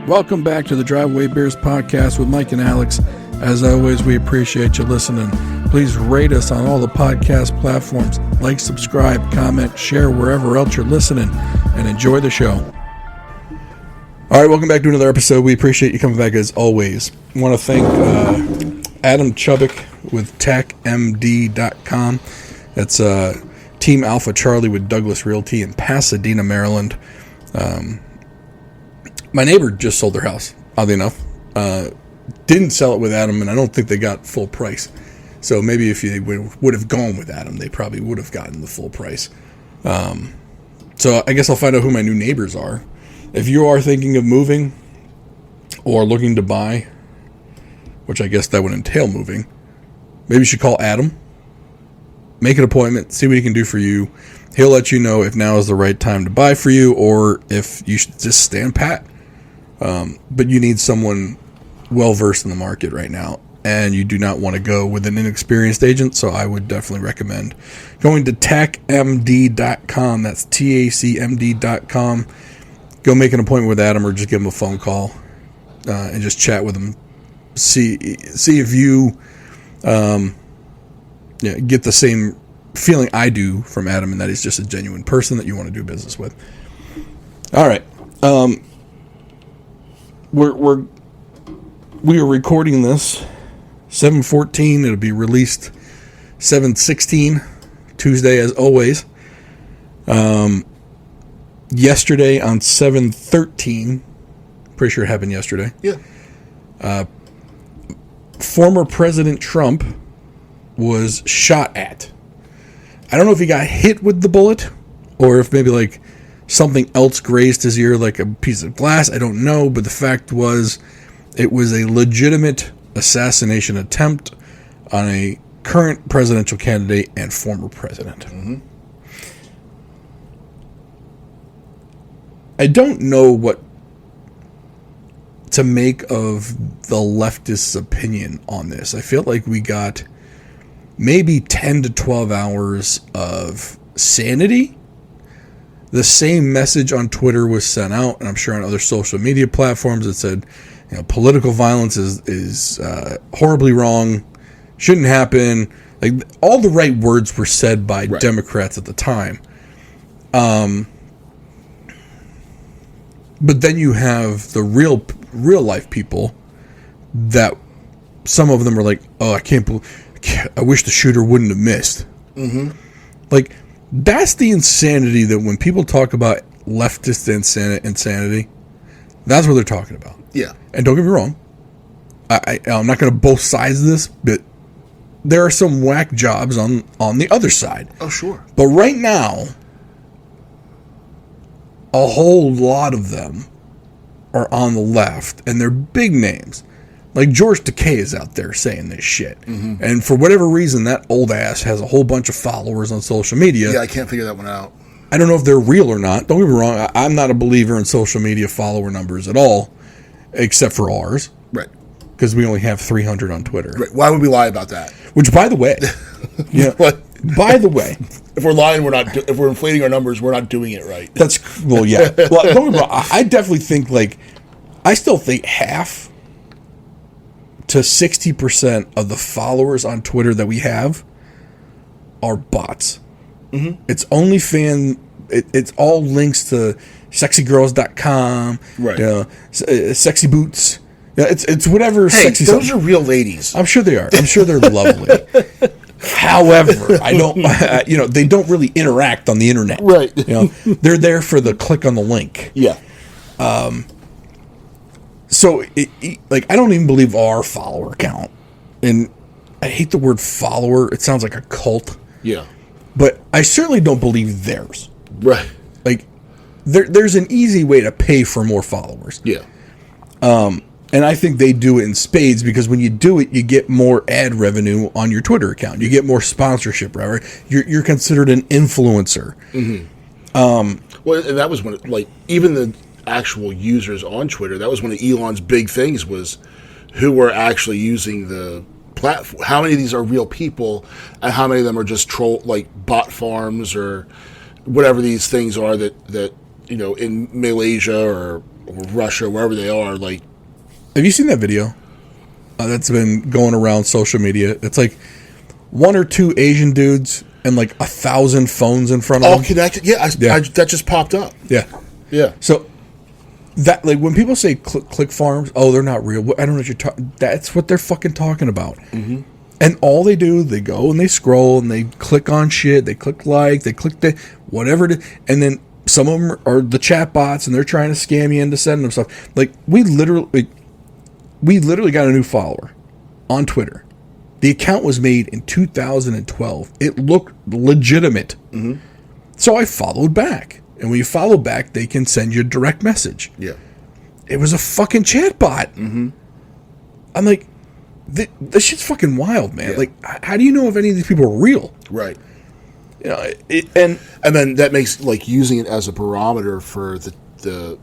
Welcome back to the Driveway Beers podcast with Mike and Alex. As always, we appreciate you listening. Please rate us on all the podcast platforms. Like, subscribe, comment, share wherever else you're listening, and enjoy the show. All right, welcome back to another episode. We appreciate you coming back as always. I want to thank Adam Chubbuck with TechMD.com. That's Team Alpha Charlie with Douglas Realty in Pasadena, Maryland. My neighbor just sold their house, oddly enough. Didn't sell it with Adam, and I don't think they got full price. So maybe if they would have gone with Adam, they probably would have gotten the full price. So I guess I'll find out who my new neighbors are. If you are thinking of moving or looking to buy, which I guess that would entail moving, maybe you should call Adam. Make an appointment, see what he can do for you. He'll let you know if now is the right time to buy for you or if you should just stand pat. But you need someone well-versed in the market right now, and you do not want to go with an inexperienced agent, so I would definitely recommend going to TechMD.com. That's TACMD.com. Go make an appointment with Adam or just give him a phone call and just chat with him. See if you get the same feeling I do from Adam, and that he's just a genuine person that you want to do business with. All right. We are recording this 7/14. It'll be released 7/16, Tuesday as always. Yesterday on 7/13, pretty sure it happened yesterday. Yeah. Former President Trump was shot at. I don't know if he got hit with the bullet or if maybe like something else grazed his ear like a piece of glass. I don't know, but the fact was it was a legitimate assassination attempt on a current presidential candidate and former president. Mm-hmm. I don't know what to make of the leftist's opinion on this. I feel like we got maybe 10 to 12 hours of sanity. The same message on Twitter was sent out, and I'm sure on other social media platforms it said, political violence is horribly wrong, shouldn't happen. Like all the right words were said by Democrats at the time. But then you have the real life people that some of them are like, oh, I wish the shooter wouldn't have missed. Mm-hmm. Like, that's the insanity that when people talk about leftist insanity, that's what they're talking about. Yeah. And don't get me wrong, I'm not going to both sides of this, but there are some whack jobs on the other side. Oh, sure. But right now, a whole lot of them are on the left, and they're big names. Like George Takei is out there saying this shit. Mm-hmm. And for whatever reason, that old ass has a whole bunch of followers on social media. Yeah, I can't figure that one out. I don't know if they're real or not. Don't get me wrong. I'm not a believer in social media follower numbers at all, except for ours. Right. Because we only have 300 on Twitter. Right. Why would we lie about that? Which, by the way, by the way, if we're lying, if we're inflating our numbers, we're not doing it right. That's, well, yeah. Well, don't get me wrong. I definitely think, I still think half to 60% of the followers on Twitter that we have are bots. Mm-hmm. It's OnlyFans. It's all links to sexygirls.com, right? Sexy boots. Yeah, it's whatever. Hey, sexy those something. are real ladies. I'm sure they are. I'm sure they're lovely. However, I don't. They don't really interact on the internet. Right. They're there for the click on the link. Yeah. So, I don't even believe our follower count. And I hate the word follower. It sounds like a cult. Yeah. But I certainly don't believe theirs. Right. There's an easy way to pay for more followers. Yeah. And I think they do it in spades because when you do it, you get more ad revenue on your Twitter account. You get more sponsorship, right? You're considered an influencer. Mm-hmm. Well, and that was when, even the actual users on Twitter, that was one of Elon's big things was who were actually using the platform. How many of these are real people and how many of them are just troll, bot farms or whatever these things are that in Malaysia or Russia, wherever they are. Like, have you seen that video that's been going around social media? It's like one or two Asian dudes and like 1,000 phones in front of them. All connected? Yeah, that just popped up. Yeah. Yeah. So that, like, when people say click farms, oh, they're not real. I don't know what you're talking. That's what they're fucking talking about. Mm-hmm. And all they do, they go and they scroll and they click on shit. They click like, they click the whatever, and then some of them are the chat bots and they're trying to scam you into sending them stuff. Like, we literally got a new follower on Twitter. The account was made in 2012. It looked legitimate. Mm-hmm. So I followed back. And when you follow back, they can send you a direct message. Yeah. It was a fucking chat bot. Mm-hmm. I'm like, this shit's fucking wild, man. Yeah. Like, how do you know if any of these people are real? Right. You know, and then that makes, like, using it as a barometer for the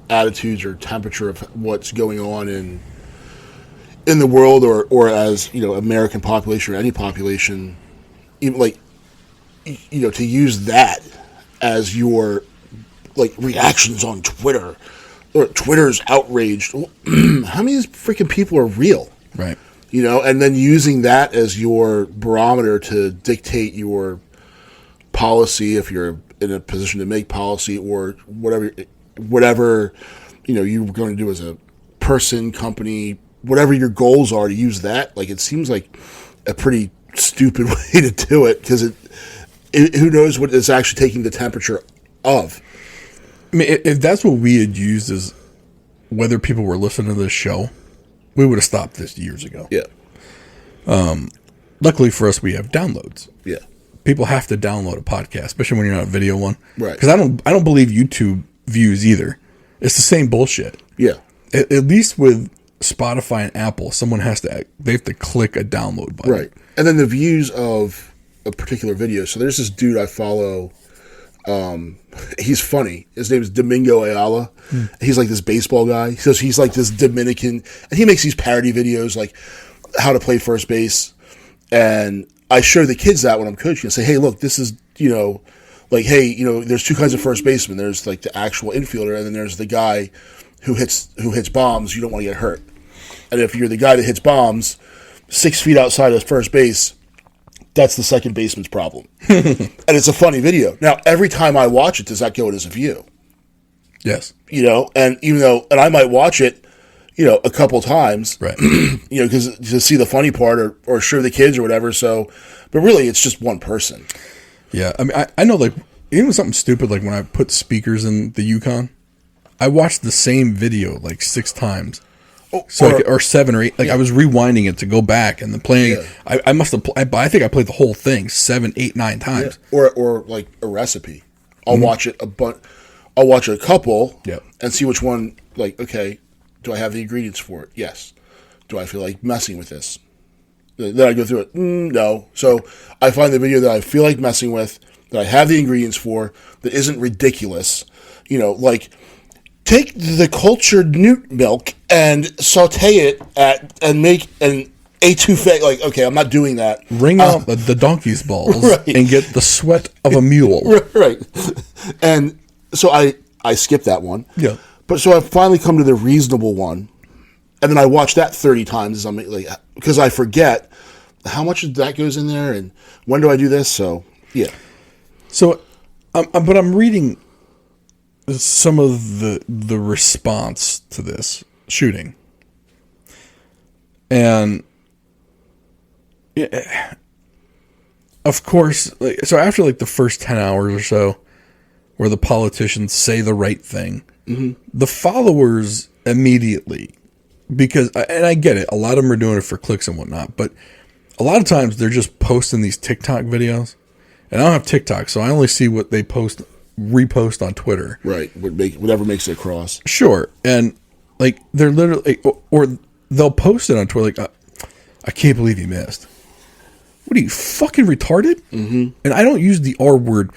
attitudes or temperature of what's going on in the world, or as, you know, American population or any population, even, like, you know, to use that as your, like, reactions on Twitter, or Twitter's outraged. How many of these freaking people are real? Right. You know, and then using that as your barometer to dictate your policy, if you're in a position to make policy, or whatever, you know, you're going to do as a person, company, whatever your goals are, to use that. Like, it seems like a pretty stupid way to do it, because who knows what it's actually taking the temperature of. I mean, if that's what we had used as whether people were listening to this show, we would have stopped this years ago. Yeah. Luckily for us, we have downloads. Yeah. People have to download a podcast, especially when you're not a video one. Right. Because I don't believe YouTube views either. It's the same bullshit. Yeah. At least with Spotify and Apple, they have to click a download button. Right. And then the views of a particular video. So there's this dude I follow. He's funny. His name is Domingo Ayala. He's like this baseball guy. So he's like this Dominican, and he makes these parody videos like how to play first base. And I show the kids that when I'm coaching. I say, hey, look, this is, you know, like, hey, you know, there's two kinds of first basemen. There's like the actual infielder, and then there's the guy who hits bombs. You don't want to get hurt. And if you're the guy that hits bombs 6 feet outside of first base, that's the second baseman's problem. And it's a funny video. Now, every time I watch it, does that go in as a view? Yes. You know, and I might watch it, you know, a couple times, right? You know, because to see the funny part or show the kids or whatever. So, but really, it's just one person. Yeah, I mean, I know, like, even something stupid like when I put speakers in the Yukon, I watched the same video like 6 times. Or 7 or 8. Like, yeah. I was rewinding it to go back and then playing. Yeah. I must have. I think I played the whole thing 7, 8, 9 times. Yeah. Or like a recipe. I'll watch it I'll watch a couple. Yep. And see which one. Like, okay, do I have the ingredients for it? Yes. Do I feel like messing with this? Then I go through it. No. So I find the video that I feel like messing with, that I have the ingredients for, that isn't ridiculous. You know, like, take the cultured newt milk and saute it and make an étouffée. Like, okay, I'm not doing that. Wring out the donkey's balls right. And get the sweat of a mule. Right. And so I skipped that one. Yeah. But so I've finally come to the reasonable one. And then I watch that 30 times because I forget how much of that goes in there and when do I do this. So, yeah. So, but I'm reading some of the response to this shooting, and yeah, of course, so after like the first 10 hours or so, where the politicians say the right thing, the followers immediately, because, and I get it, a lot of them are doing it for clicks and whatnot, but a lot of times they're just posting these TikTok videos, and I don't have TikTok, so I only see what they repost on Twitter. Right. Whatever makes it across. Sure. And like they're literally, or they'll post it on Twitter like, I can't believe you missed. What are you, fucking retarded? Mm-hmm. And I don't use the R word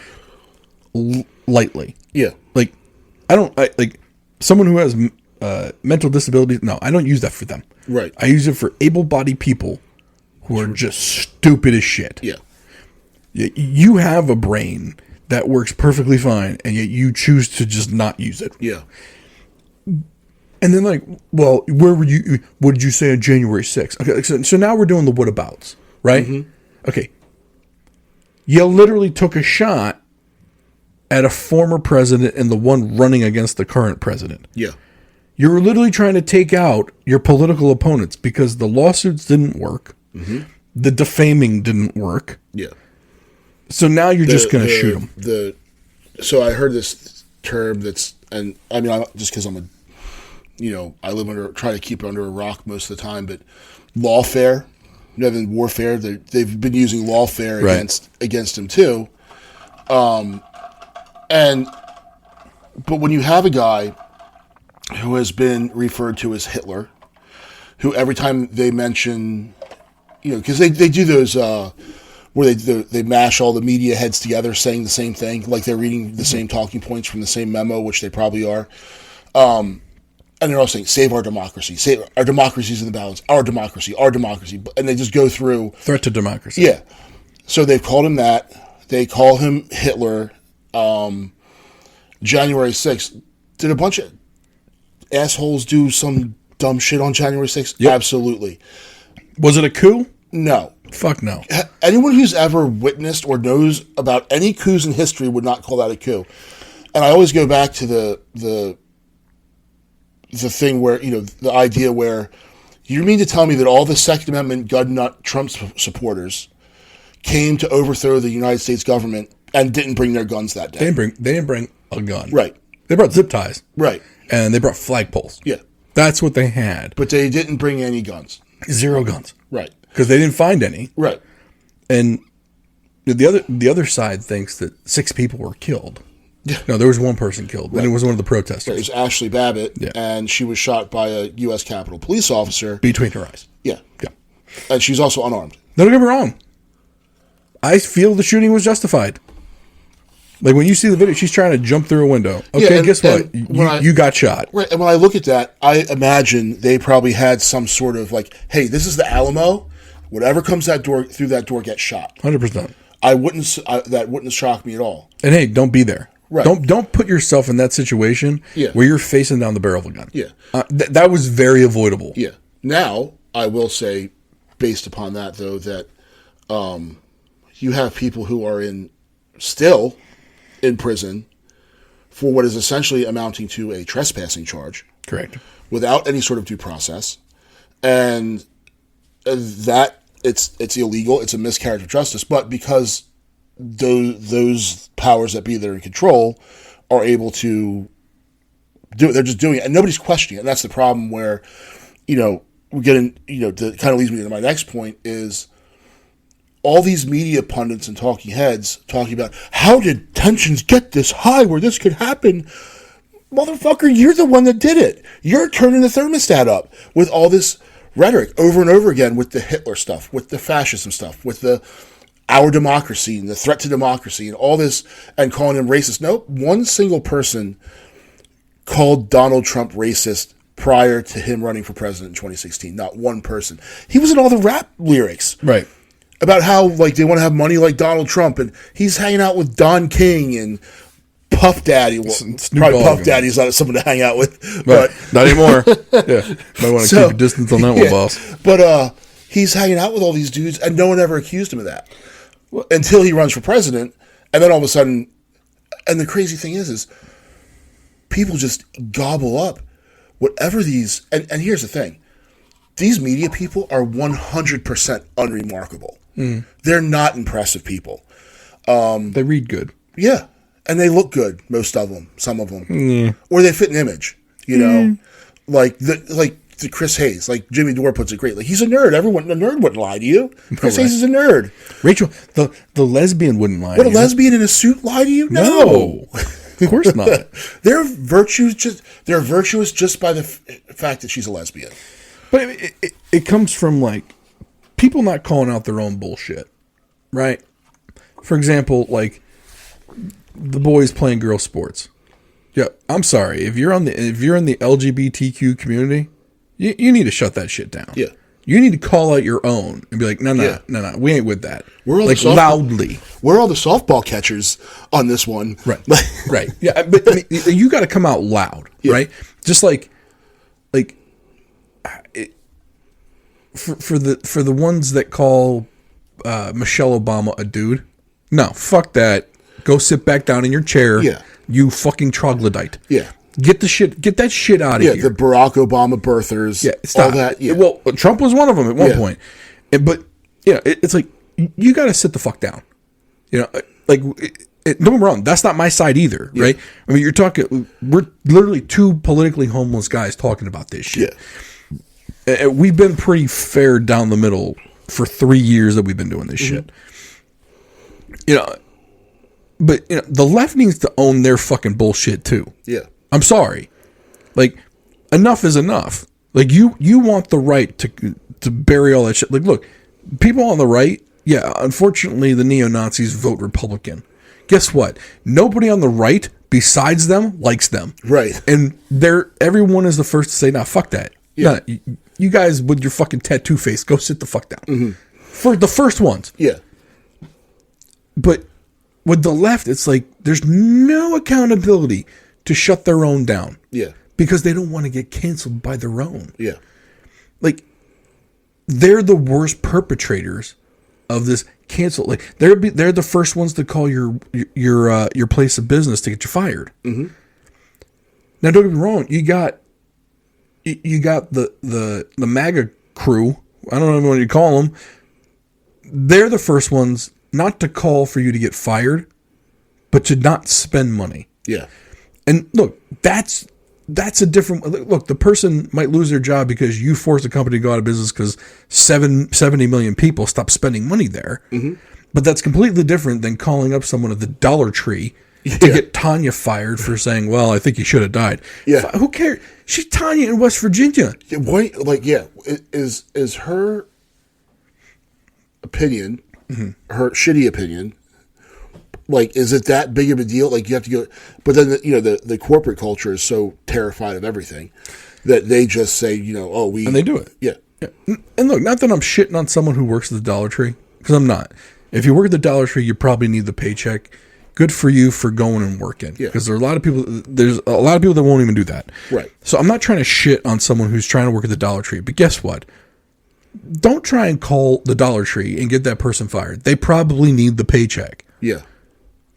lightly. Yeah. Like, like someone who has mental disabilities, no, I don't use that for them. Right. I use it for able-bodied people who are just stupid as shit. Yeah. You have a brain that works perfectly fine, and yet you choose to just not use it. Yeah. And then like, well, where were you? What did you say on January 6th? Okay, so now we're doing the whatabouts, right? Mm-hmm. Okay. You literally took a shot at a former president and the one running against the current president. Yeah. You were literally trying to take out your political opponents because the lawsuits didn't work. Mm-hmm. The defaming didn't work. Yeah. So now you're just going to shoot them. So I heard this term and I mean, just because I'm I try to keep it under a rock most of the time, but lawfare, rather than warfare, they've been using lawfare against him too. But when you have a guy who has been referred to as Hitler, who every time they mention, because they do those where they mash all the media heads together saying the same thing, like they're reading the same talking points from the same memo, which they probably are. And they're all saying, save our democracy. Save our democracy's in the balance. Our democracy. And they just go through. Threat to democracy. Yeah. So they've called him that. They call him Hitler. January 6th. Did a bunch of assholes do some dumb shit on January 6th? Yep. Absolutely. Was it a coup? No. Fuck no. Anyone who's ever witnessed or knows about any coups in history would not call that a coup. And I always go back to the thing where, the idea where you mean to tell me that all the Second Amendment gun nut Trump supporters came to overthrow the United States government and didn't bring their guns that day? They didn't bring a gun. Right. They brought zip ties. Right. And they brought flagpoles. Yeah. That's what they had. But they didn't bring any guns. 0 guns. Right. Because they didn't find any. Right. And the other side thinks that 6 people were killed. Yeah. No, there was 1 person killed, and it was one of the protesters. Right. It was Ashley Babbitt, and she was shot by a U.S. Capitol police officer. Between her eyes. Yeah. And she's also unarmed. No, don't get me wrong. I feel the shooting was justified. Like, when you see the video, she's trying to jump through a window. Okay, guess what? You got shot. Right, and when I look at that, I imagine they probably had some sort of, like, hey, this is the Alamo. Whatever comes through that door gets shot. 100%. That wouldn't shock me at all. And hey, don't be there. Right. Don't put yourself in that situation where you're facing down the barrel of a gun. Yeah. That was very avoidable. Yeah. Now, I will say, based upon that, though, that you have people who are still in prison for what is essentially amounting to a trespassing charge. Correct. Without any sort of due process. And that it's illegal. It's a miscarriage of justice. But because those powers that be that are in control are able to do it, they're just doing it, and nobody's questioning it. And that's the problem where, we're getting, that kind of leads me to my next point is all these media pundits and talking heads talking about how did tensions get this high where this could happen. Motherfucker, you're the one that did it. You're turning the thermostat up with all this rhetoric over and over again with the Hitler stuff, with the fascism stuff, with our democracy and the threat to democracy and all this, and calling him racist. No, one single person called Donald Trump racist prior to him running for president in 2016. Not one person. He was in all the rap lyrics. Right. About how, like, they want to have money like Donald Trump, and he's hanging out with Don King and Puff Daddy. Well, probably Puff Daddy's not someone to hang out with. But not anymore. Yeah. Might want to keep a distance on that one, boss. But he's hanging out with all these dudes, and no one ever accused him of that. Until he runs for president, and then all of a sudden, and the crazy thing is people just gobble up whatever these, and here's the thing, these media people are 100% unremarkable. Mm. They're not impressive people. They read good. Yeah, and they look good, most of them, some of them. Or they fit an image, like the Chris Hayes, like Jimmy Dore puts it great. Like, he's a nerd. A nerd wouldn't lie to you. Chris Hayes is a nerd. Rachel, the lesbian wouldn't lie. Would a lesbian in a suit lie to you? No. Of course not. They're virtuous just by the fact that she's a lesbian. But it comes from, like, people not calling out their own bullshit, right? For example, like, the boys playing girl sports. Yeah, I'm sorry. If you're in the LGBTQ community, you need to shut that shit down. Yeah. You need to call out your own and be like, no, we ain't with that. We're all like, loudly. We're all the softball catchers on this one. Right. Right. Yeah, but I mean, you got to come out loud, right? Just like for the ones that call Michelle Obama a dude, no, fuck that. Go sit back down in your chair. Yeah. You fucking troglodyte. Yeah. Get that shit out of here. Yeah, the Barack Obama birthers. Yeah, stop. All that. Yeah. Well, Trump was one of them at one point. But, it's like, you got to sit the fuck down. Like, don't get me wrong, that's not my side either, right? I mean, we're literally two politically homeless guys talking about this shit. Yeah. We've been pretty fair down the middle for 3 years that we've been doing this shit. But the left needs to own their fucking bullshit too. Yeah. I'm sorry. Like, enough is enough. Like, you want the right to bury all that shit. Like, look, people on the right, unfortunately the neo-Nazis vote Republican. Guess what? Nobody on the right besides them likes them. Right. And everyone is the first to say, nah, fuck that. Yeah. Nah, you guys with your fucking tattoo face, go sit the fuck down. Mm-hmm. For the first ones. Yeah. But with the left, it's like there's no accountability to shut their own down. Yeah. Because they don't want to get canceled by their own. Yeah. Like, they're the worst perpetrators of this cancel. Like, they're the first ones to call your place of business to get you fired. Mm-hmm. Now, don't get me wrong. You got the MAGA crew. I don't know what you call them. They're the first ones not to call for you to get fired, but to not spend money. Yeah. And look, that's a different... Look, the person might lose their job because you forced a company to go out of business because 70 million people stopped spending money there. Mm-hmm. But that's completely different than calling up someone at the Dollar Tree to get Tanya fired for saying, well, I think he should have died. Yeah. Who cares? She's Tanya in West Virginia. Yeah, is her opinion, mm-hmm. her shitty opinion, like, is it that big of a deal? Like, you have to go, but then the corporate culture is so terrified of everything that they just say, and they do it. Yeah. And look, not that I'm shitting on someone who works at the Dollar Tree, because I'm not. If you work at the Dollar Tree, you probably need the paycheck. Good for you for going and working. Yeah. Because there's a lot of people that won't even do that. Right. So I'm not trying to shit on someone who's trying to work at the Dollar Tree, but guess what? Don't try and call the Dollar Tree and get that person fired. They probably need the paycheck. Yeah.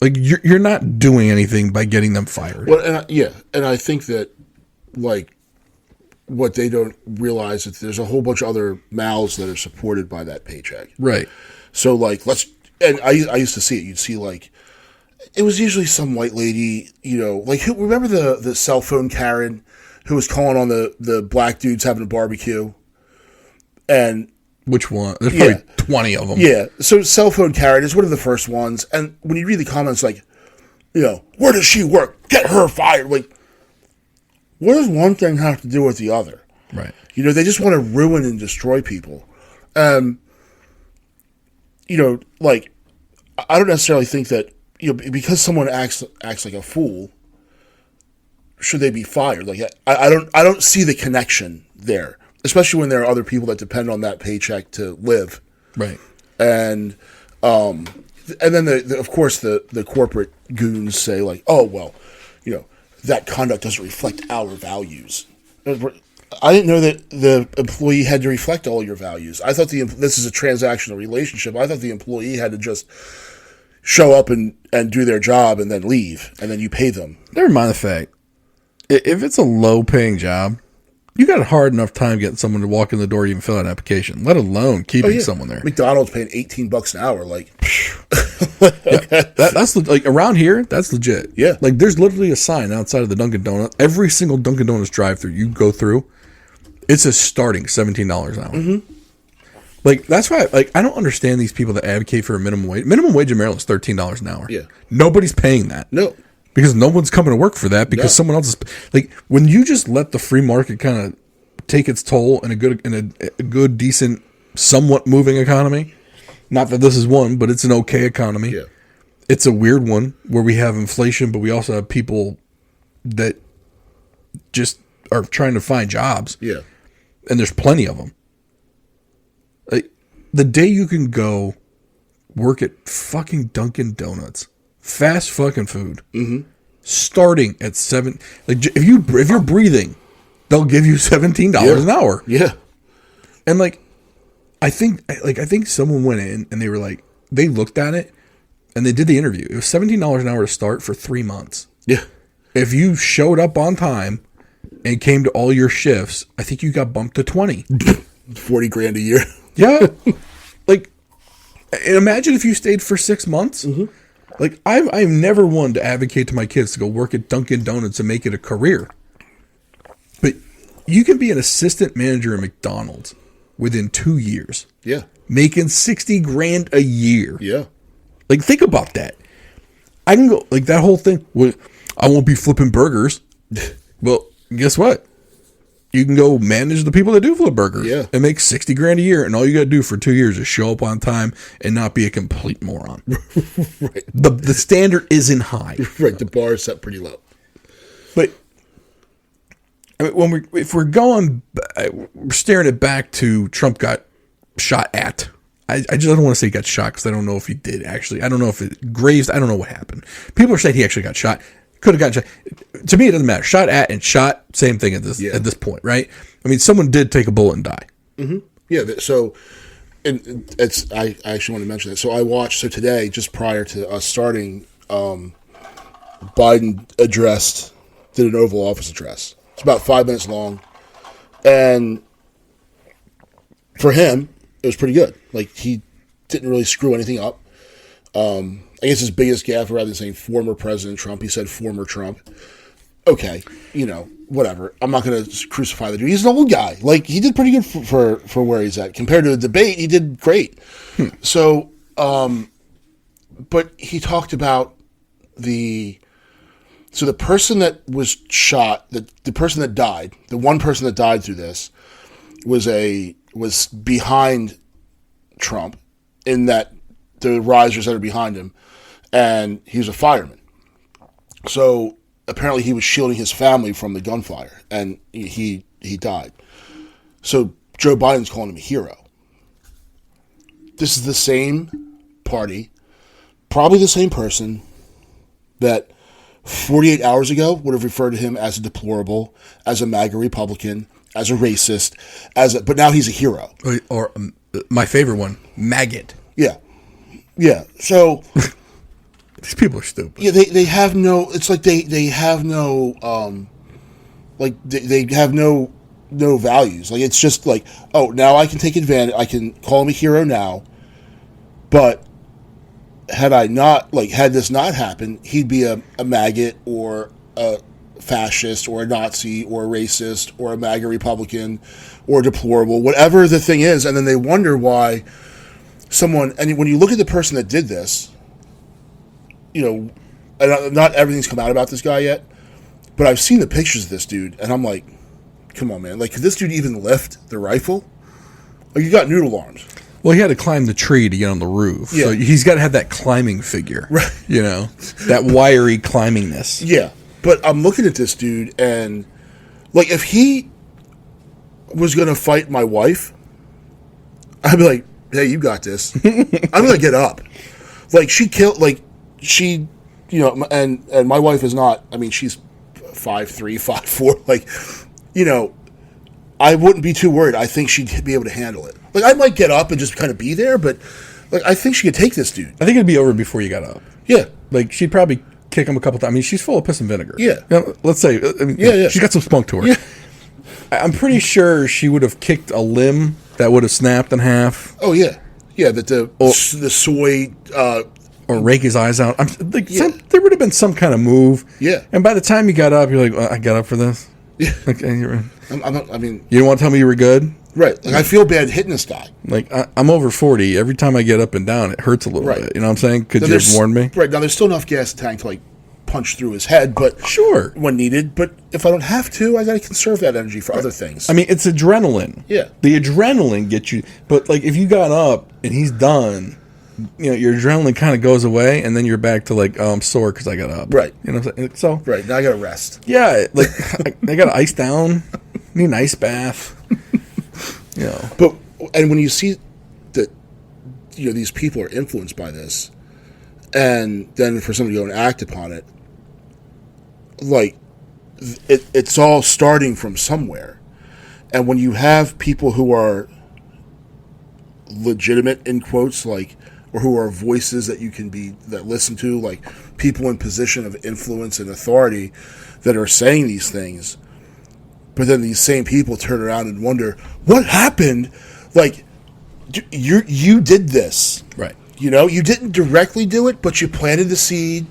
Like, you're not doing anything by getting them fired. Well, and I think that, like, what they don't realize is there's a whole bunch of other mouths that are supported by that paycheck. Right. So, like, I used to see it. You'd see, like, it was usually some white lady, like, remember the cell phone Karen who was calling on the black dudes having a barbecue? And which one? There's probably 20 of them. Yeah. So cell phone Karen is one of the first ones. And when you read the comments, like, where does she work? Get her fired. Like, what does one thing have to do with the other? Right. They just want to ruin and destroy people. Like, I don't necessarily think that, because someone acts like a fool, should they be fired? Like, I don't see the connection there. Especially when there are other people that depend on that paycheck to live, right? And then of course the corporate goons say, like, oh well, that conduct doesn't reflect our values. I didn't know that the employee had to reflect all your values. I thought this is a transactional relationship. I thought the employee had to just show up and do their job and then leave, and then you pay them. Never mind the fact, if it's a low paying job, you got a hard enough time getting someone to walk in the door to even fill out an application, let alone keeping someone there. McDonald's paying $18 an hour. Like, that's like around here. That's legit. Yeah. Like, there's literally a sign outside of the Dunkin' Donuts. Every single Dunkin' Donuts drive-through you go through, it's a starting $17 an hour. Mm-hmm. Like, that's why, like, I don't understand these people that advocate for a minimum wage. Minimum wage in Maryland is $13 an hour. Yeah. Nobody's paying that. No. Because no one's coming to work for that because someone else is... Like, when you just let the free market kind of take its toll in a good, decent, somewhat moving economy, not that this is one, but it's an okay economy. Yeah. It's a weird one where we have inflation, but we also have people that just are trying to find jobs. Yeah. And there's plenty of them. Like, the day you can go work at fucking Dunkin' Donuts... Fast fucking food. Mm-hmm. Starting at 7. Like, if you're breathing they'll give you $17 an hour. Yeah. And I think someone went in and they were like, they looked at it and they did the interview. It was $17 an hour to start for 3 months. Yeah. If you showed up on time and came to all your shifts, I think you got bumped to 20. $40,000 a year. Yeah. And imagine if you stayed for 6 months. Mm-hmm. I've never one to advocate to my kids to go work at Dunkin' Donuts and make it a career. But you can be an assistant manager at McDonald's within 2 years. Yeah. Making $60,000 a year. Yeah. Think about that. I can go, that whole thing. Well, I won't be flipping burgers. Well, guess what? You can go manage the people that do flip burgers. Yeah. And make $60,000 a year. And all you got to do for 2 years is show up on time and not be a complete moron. Right. The standard isn't high. Right. The bar is set pretty low. But if we're staring it back to Trump got shot at. I just don't want to say he got shot because I don't know if he did actually. I don't know if it grazed. I don't know what happened. People are saying he actually got shot. Could have gotten shot. To me, it doesn't matter. Shot at and shot, same thing at this point, right? I mean, someone did take a bullet and die. Mm-hmm. Yeah. So, and I actually want to mention that. So I watched. So today, just prior to us starting, Biden did an Oval Office address. It's about 5 minutes long, and for him, it was pretty good. He didn't really screw anything up. I guess his biggest gaffe, rather than saying former President Trump, he said former Trump. Okay, whatever. I'm not going to crucify the dude. He's an old guy. He did pretty good for where he's at. Compared to the debate, he did great. So, but he talked about the person that was shot, the person that died, the one person that died through this was behind Trump in that the risers that are behind him, and he was a fireman. So apparently he was shielding his family from the gunfire, and he died. So Joe Biden's calling him a hero. This is the same party, probably the same person that 48 hours ago would have referred to him as a deplorable, as a MAGA Republican, as a racist, but now he's a hero. Or my favorite one, maggot. Yeah. Yeah. So these people are stupid. Yeah, they have no. It's like they have no. They have no values. It's just now I can take advantage. I can call him a hero now, but had this not happened, he'd be a maggot or a fascist or a Nazi or a racist or a MAGA Republican or deplorable, whatever the thing is, and then they wonder why someone. And when you look at the person that did this, and not everything's come out about this guy yet, but I've seen the pictures of this dude, and I'm like, come on, man! Could this dude even lift the rifle? You got noodle arms. Well, he had to climb the tree to get on the roof. Yeah. So he's got to have that climbing figure. Right. That wiry climbingness. Yeah. But I'm looking at this dude, and, if he was going to fight my wife, I'd be like, hey, you got this. I'm going to get up. She killed, and my wife is not, she's 5'3", 5'4", I wouldn't be too worried. I think she'd be able to handle it. I might get up and just kind of be there, but I think she could take this dude. I think it'd be over before you got up. Yeah. She'd probably kick him a couple times. She's full of piss and vinegar. Yeah. Let's say. She's got some spunk to her. Yeah. I'm pretty sure she would have kicked a limb that would have snapped in half. Oh, yeah. Yeah, the soy... or rake his eyes out. There would have been some kind of move. Yeah. And by the time you got up, you're like, I got up for this? Yeah. Okay, you didn't want to tell me you were good? Right. I feel bad hitting this guy. I'm over 40. Every time I get up and down, it hurts a little bit. You know what I'm saying? Could you have warned me? Right. Now, there's still enough gas in the tank to, punch through his head, but sure, when needed. But if I don't have to, I got to conserve that energy for other things. It's adrenaline. Yeah. The adrenaline gets you. But, if you got up and he's done, your adrenaline kind of goes away, and then you're back to, I'm sore because I got up. Right. You know what I'm saying? So, right. Now I got to rest. Yeah. I got to ice down. Need an ice bath. But and when you see that these people are influenced by this, and then for somebody to go and act upon it, it's all starting from somewhere. And when you have people who are legitimate, in quotes, like, or who are voices that listen to, like people in position of influence and authority that are saying these things, but then these same people turn around and wonder what happened. Like, you did this, right? You know, you didn't directly do it, but you planted the seed,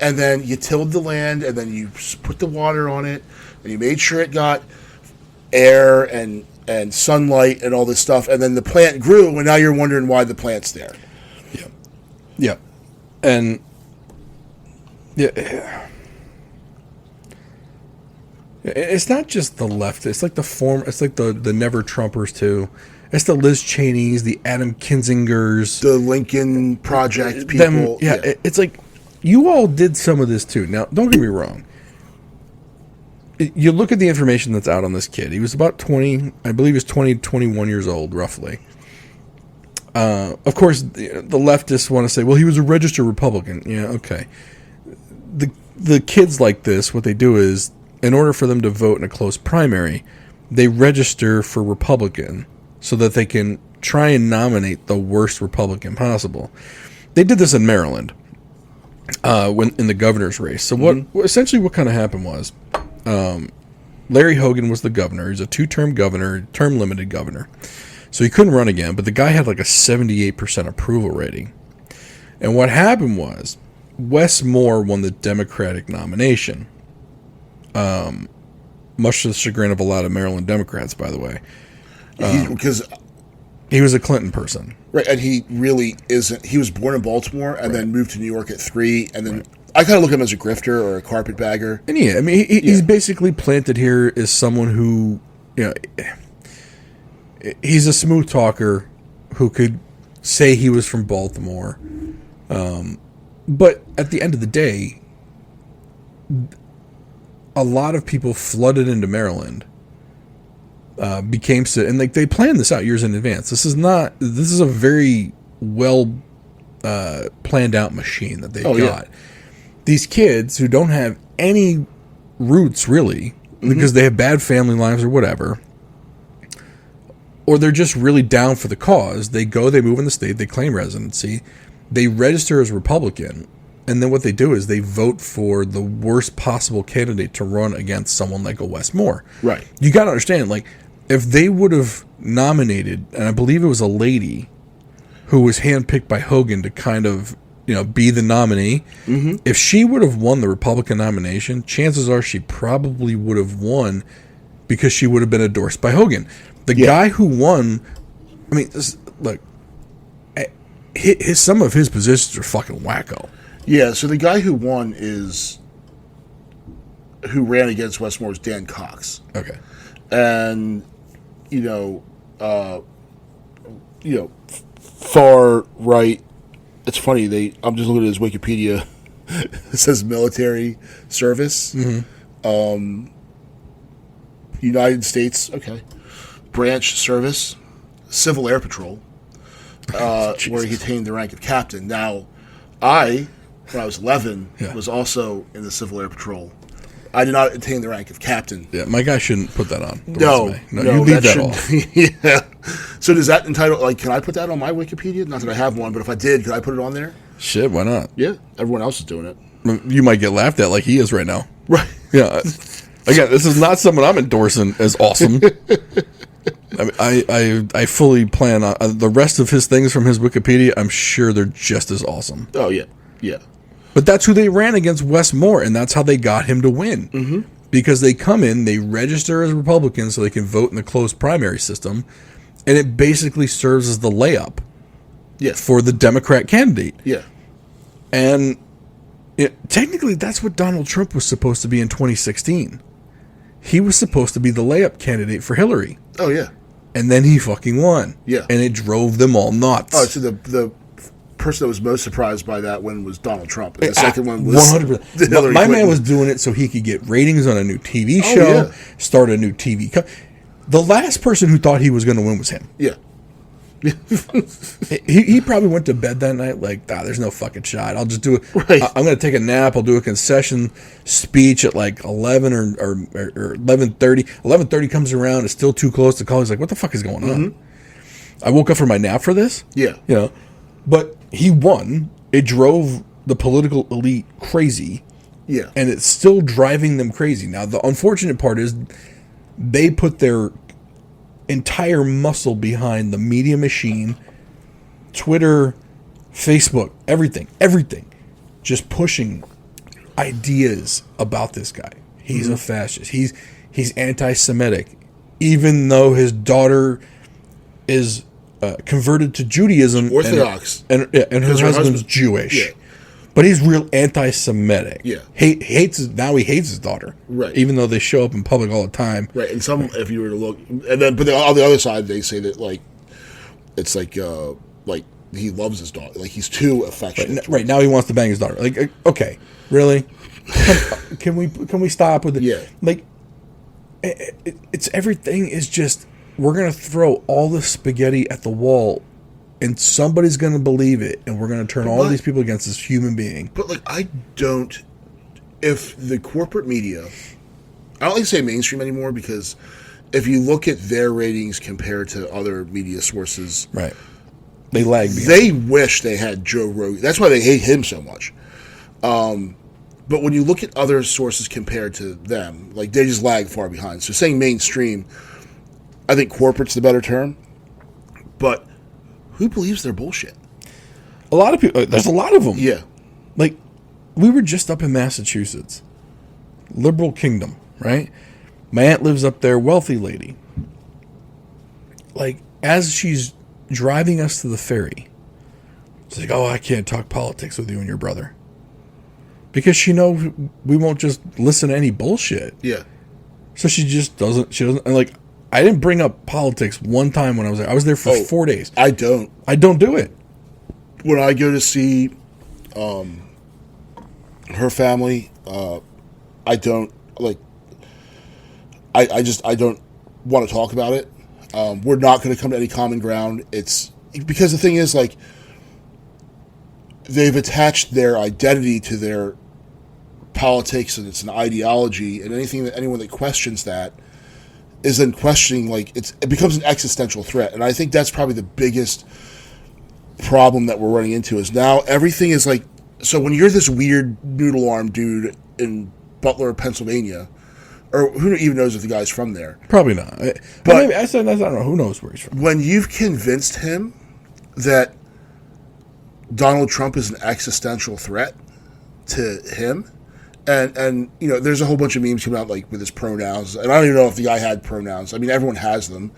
and then you tilled the land, and then you put the water on it, and you made sure it got air and sunlight and all this stuff, and then the plant grew, and now you're wondering why the plant's there. Yeah, and yeah, it's not just the left. It's like it's like the Never Trumpers too. It's the Liz Cheneys, the Adam Kinzingers, the Lincoln Project people. It's like you all did some of this too. Now, don't get me wrong. You look at the information that's out on this kid. He was about 20, I believe he was 20, 21 years old, roughly. Of course, the leftists want to say, well, he was a registered Republican. Yeah, okay. The kids like this, what they do is, in order for them to vote in a close primary, they register for Republican so that they can try and nominate the worst Republican possible. They did this in Maryland when in the governor's race. So essentially what kind of happened was, Larry Hogan was the governor. He's a 2-term governor, term-limited governor. So he couldn't run again, but the guy had like a 78% approval rating. And what happened was, Wes Moore won the Democratic nomination. Much to the chagrin of a lot of Maryland Democrats, by the way. Because he was a Clinton person. Right, and he really isn't. He was born in Baltimore and then moved to New York at 3, and then... Right. I kind of look at him as a grifter or a carpetbagger. And yeah, I mean, he's basically planted here as someone who, you know, he's a smooth talker who could say he was from Baltimore. But at the end of the day, a lot of people flooded into Maryland, and like they planned this out years in advance. This is a very well planned out machine that they've got. Yeah. These kids who don't have any roots really, because they have bad family lives or whatever, or they're just really down for the cause, they move in the state, they claim residency, they register as Republican, and then what they do is they vote for the worst possible candidate to run against someone like a Wes Moore. Right. You got to understand, like, if they would have nominated, and I believe it was a lady who was handpicked by Hogan to kind of, you know, be the nominee. If she would have won the Republican nomination, chances are she probably would have won because she would have been endorsed by Hogan. The guy who won, I mean, look, some of his positions are fucking wacko. Yeah, so the guy who won who ran against Wes Moore is Dan Cox. Okay. And, far right. It's funny. I'm just looking at his Wikipedia. It says military service, United States. Okay, branch service, Civil Air Patrol, where he attained the rank of captain. Now, when I was 11, was also in the Civil Air Patrol. I did not attain the rank of captain. Yeah, my guy shouldn't put that on. No, you leave that off. Yeah. So does that entitle? Like, can I put that on my Wikipedia? Not that I have one, but if I did, could I put it on there? Shit, why not? Yeah, everyone else is doing it. You might get laughed at like he is right now. Right. Yeah. Again, this is not someone I'm endorsing as awesome. I fully plan on the rest of his things from his Wikipedia. I'm sure they're just as awesome. Oh yeah, yeah. But that's who they ran against, Wes Moore, and that's how they got him to win. Because they come in, they register as Republicans so they can vote in the closed primary system, and it basically serves as the layup for the Democrat candidate. Yeah. And technically, that's what Donald Trump was supposed to be in 2016. He was supposed to be the layup candidate for Hillary. Oh, yeah. And then he fucking won. Yeah. And it drove them all nuts. Oh, so the person that was most surprised by that one was Donald Trump. And the second one was 100%. Hillary My Clinton. man was doing it so he could get ratings on a new TV show, start a new TV. The last person who thought he was going to win was him. Yeah. He probably went to bed that night like, there's no fucking shot. I'll just do it. Right. I'm going to take a nap. I'll do a concession speech at like 11 or 11:30. 11:30 comes around. It's still too close to call. He's like, what the fuck is going on? I woke up from my nap for this? Yeah. You know, but he won. It drove the political elite crazy. Yeah. And it's still driving them crazy. Now, the unfortunate part is they put their entire muscle behind the media machine, Twitter, Facebook, everything, just pushing ideas about this guy. He's a fascist. He's anti-Semitic, even though his daughter is converted to Judaism, Orthodox, and her husband's Jewish. Yeah. But he's real anti-Semitic. Yeah, he hates his daughter. Right, even though they show up in public all the time. Right, and some, if you were to look, and then, but on the other side, they say that like it's like he loves his daughter, like he's too affectionate. Right now, he wants to bang his daughter. Like, okay, really? Can we stop with it? Yeah, like it's everything is just we're gonna throw all the spaghetti at the wall. And somebody's going to believe it, and we're going to turn all these people against this human being. But, like, if the corporate media, I don't like to say mainstream anymore, because if you look at their ratings compared to other media sources, right, they lag behind. They wish they had Joe Rogan. That's why they hate him so much. But when you look at other sources compared to them, like, they just lag far behind. So saying mainstream, I think corporate's the better term. But who believes their bullshit? A lot of people. There's a lot of them. Yeah. Like, we were just up in Massachusetts. Liberal kingdom, right? My aunt lives up there, wealthy lady. Like, as she's driving us to the ferry, she's like, I can't talk politics with you and your brother. Because she knows we won't just listen to any bullshit. Yeah. So she doesn't, and like, I didn't bring up politics one time when I was there. I was there for 4 days. I don't do it. When I go to see her family, I don't like. I don't want to talk about it. We're not going to come to any common ground. It's because the thing is, like, they've attached their identity to their politics, and it's an ideology, and anyone that questions that is then questioning, like, it becomes an existential threat. And I think that's probably the biggest problem that we're running into is now everything is like, so when you're this weird noodle arm dude in Butler, Pennsylvania, or who even knows if the guy's from there? Probably not. But maybe, I don't know. Who knows where he's from? When you've convinced him that Donald Trump is an existential threat to him, and you know, there's a whole bunch of memes coming out like with his pronouns, and I don't even know if the guy had pronouns. I mean, everyone has them.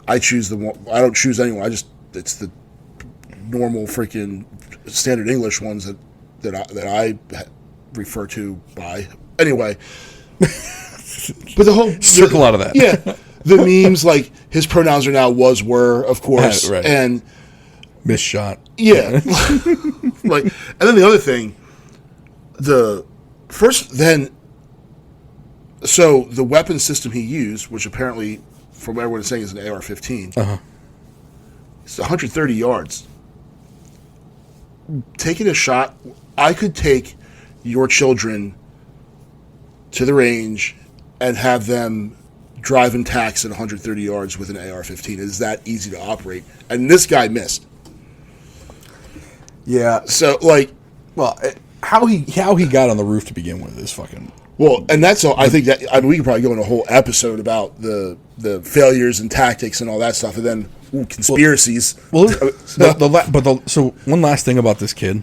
I choose them. I don't choose anyone. It's the normal freaking standard English ones that I refer to by. Anyway, but the whole circle out of that. Yeah, the memes like his pronouns are now was, were, of course, right. And missed shot. Yeah, like, and then the other thing, so the weapon system he used, which apparently, from what everyone is saying, is an AR-15. It's 130 yards. Taking a shot, I could take your children to the range and have them drive and tax at 130 yards with an AR-15. It is that easy to operate. And this guy missed. Yeah. So, like, well, how he got on the roof to begin with is fucking. Well, and that's all. I think that we could probably go into a whole episode about the failures and tactics and all that stuff, and then conspiracies. So one last thing about this kid,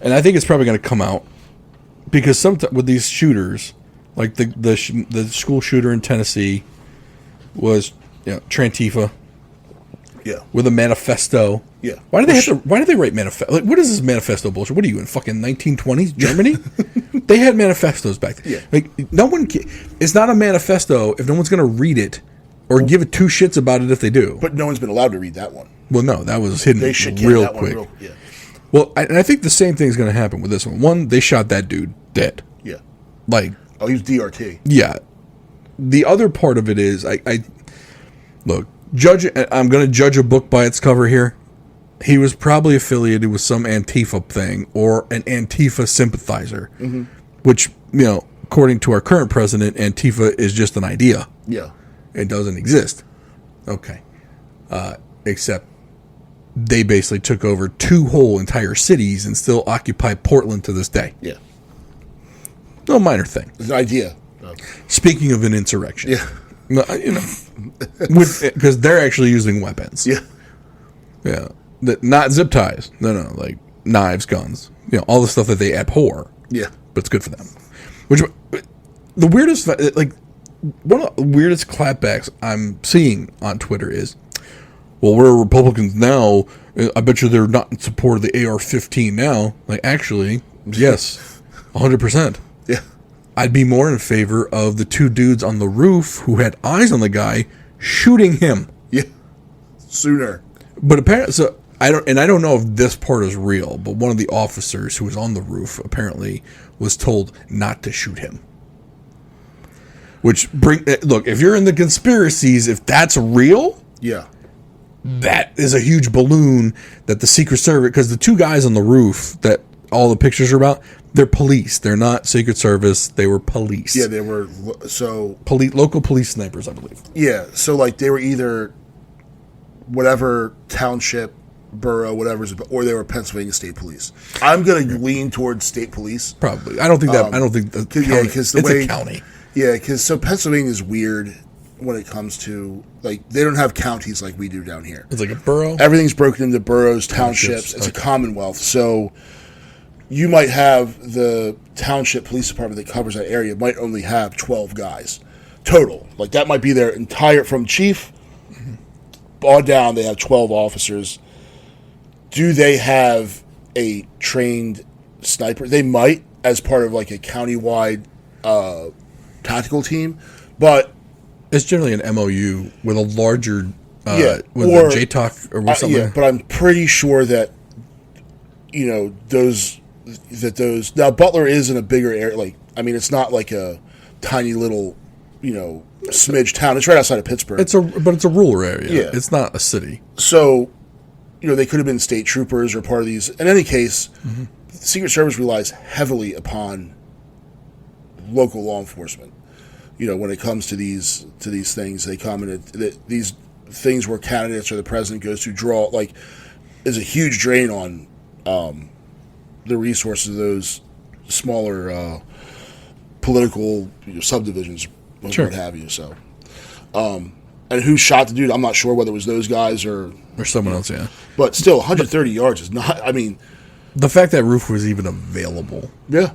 and I think it's probably going to come out because sometimes with these shooters, like the school shooter in Tennessee was Trantifa. Yeah. With a manifesto. Yeah. Why did they write manifesto? Like, what is this manifesto bullshit? What are you in fucking 1920s Germany? They had manifestos back then. Yeah. Like, no one. It's not a manifesto if no one's going to read it or give it two shits about it if they do. But no one's been allowed to read that one. Well, no, that was hidden real quick. Yeah. Well, and I think the same thing is going to happen with this one. One, they shot that dude dead. Yeah. Like. Oh, he was DRT. Yeah. The other part of it is, I look. I'm going to judge a book by its cover here. He was probably affiliated with some Antifa thing or an Antifa sympathizer, which, according to our current president, Antifa is just an idea. Yeah. It doesn't exist. Okay. Except they basically took over 2 whole entire cities and still occupy Portland to this day. Yeah. No minor thing. It's an idea. Speaking of an insurrection. Yeah. Because they're actually using weapons. Yeah. Yeah. Not zip ties. No. Like knives, guns. All the stuff that they abhor. Yeah. But it's good for them. Which, the weirdest, one of the weirdest clapbacks I'm seeing on Twitter is, well, we're Republicans now. I bet you they're not in support of the AR-15 now. Like, actually, yes, 100%. Yeah. I'd be more in favor of the 2 dudes on the roof who had eyes on the guy shooting him. Yeah. Sooner. But apparently, I don't know if this part is real, but one of the officers who was on the roof apparently was told not to shoot him. Which look, if you're in the conspiracies, if that's real, yeah, that is a huge balloon that the Secret Service, because the 2 guys on the roof that all the pictures are about, they're police. They're not Secret Service. They were police. Yeah, they were local police snipers, I believe. Yeah, so like they were either whatever township, borough, whatever, or they were Pennsylvania State Police. I'm going to lean towards state police. Probably. I don't think that. I don't think the county. Yeah, because it's a county. Yeah, because Pennsylvania is weird when it comes to, like, they don't have counties like we do down here. It's like a borough? Everything's broken into boroughs, townships. It's a commonwealth. So you might have the township police department that covers that area might only have 12 guys total. Like, that might be their entire, from chief on down, they have 12 officers. Do they have a trained sniper? They might, as part of, like, a countywide tactical team, but it's generally an MOU with a larger with a JTOC or something. Yeah, but I'm pretty sure that those now Butler is in a bigger area. Like, I mean, it's not like a tiny little smidge town. It's right outside of Pittsburgh. But it's a rural area. Yeah, it's not a city. So they could have been state troopers or part of these. In any case, the Secret Service relies heavily upon local law enforcement. When it comes to these things, they come in these things where candidates or the president goes to draw, like, is a huge drain on the resources of those smaller political subdivisions, sure, what have you. So, and who shot the dude? I'm not sure whether it was those guys or someone else. Yeah, but still, 130 yards is not. I mean, the fact that roof was even available. Yeah.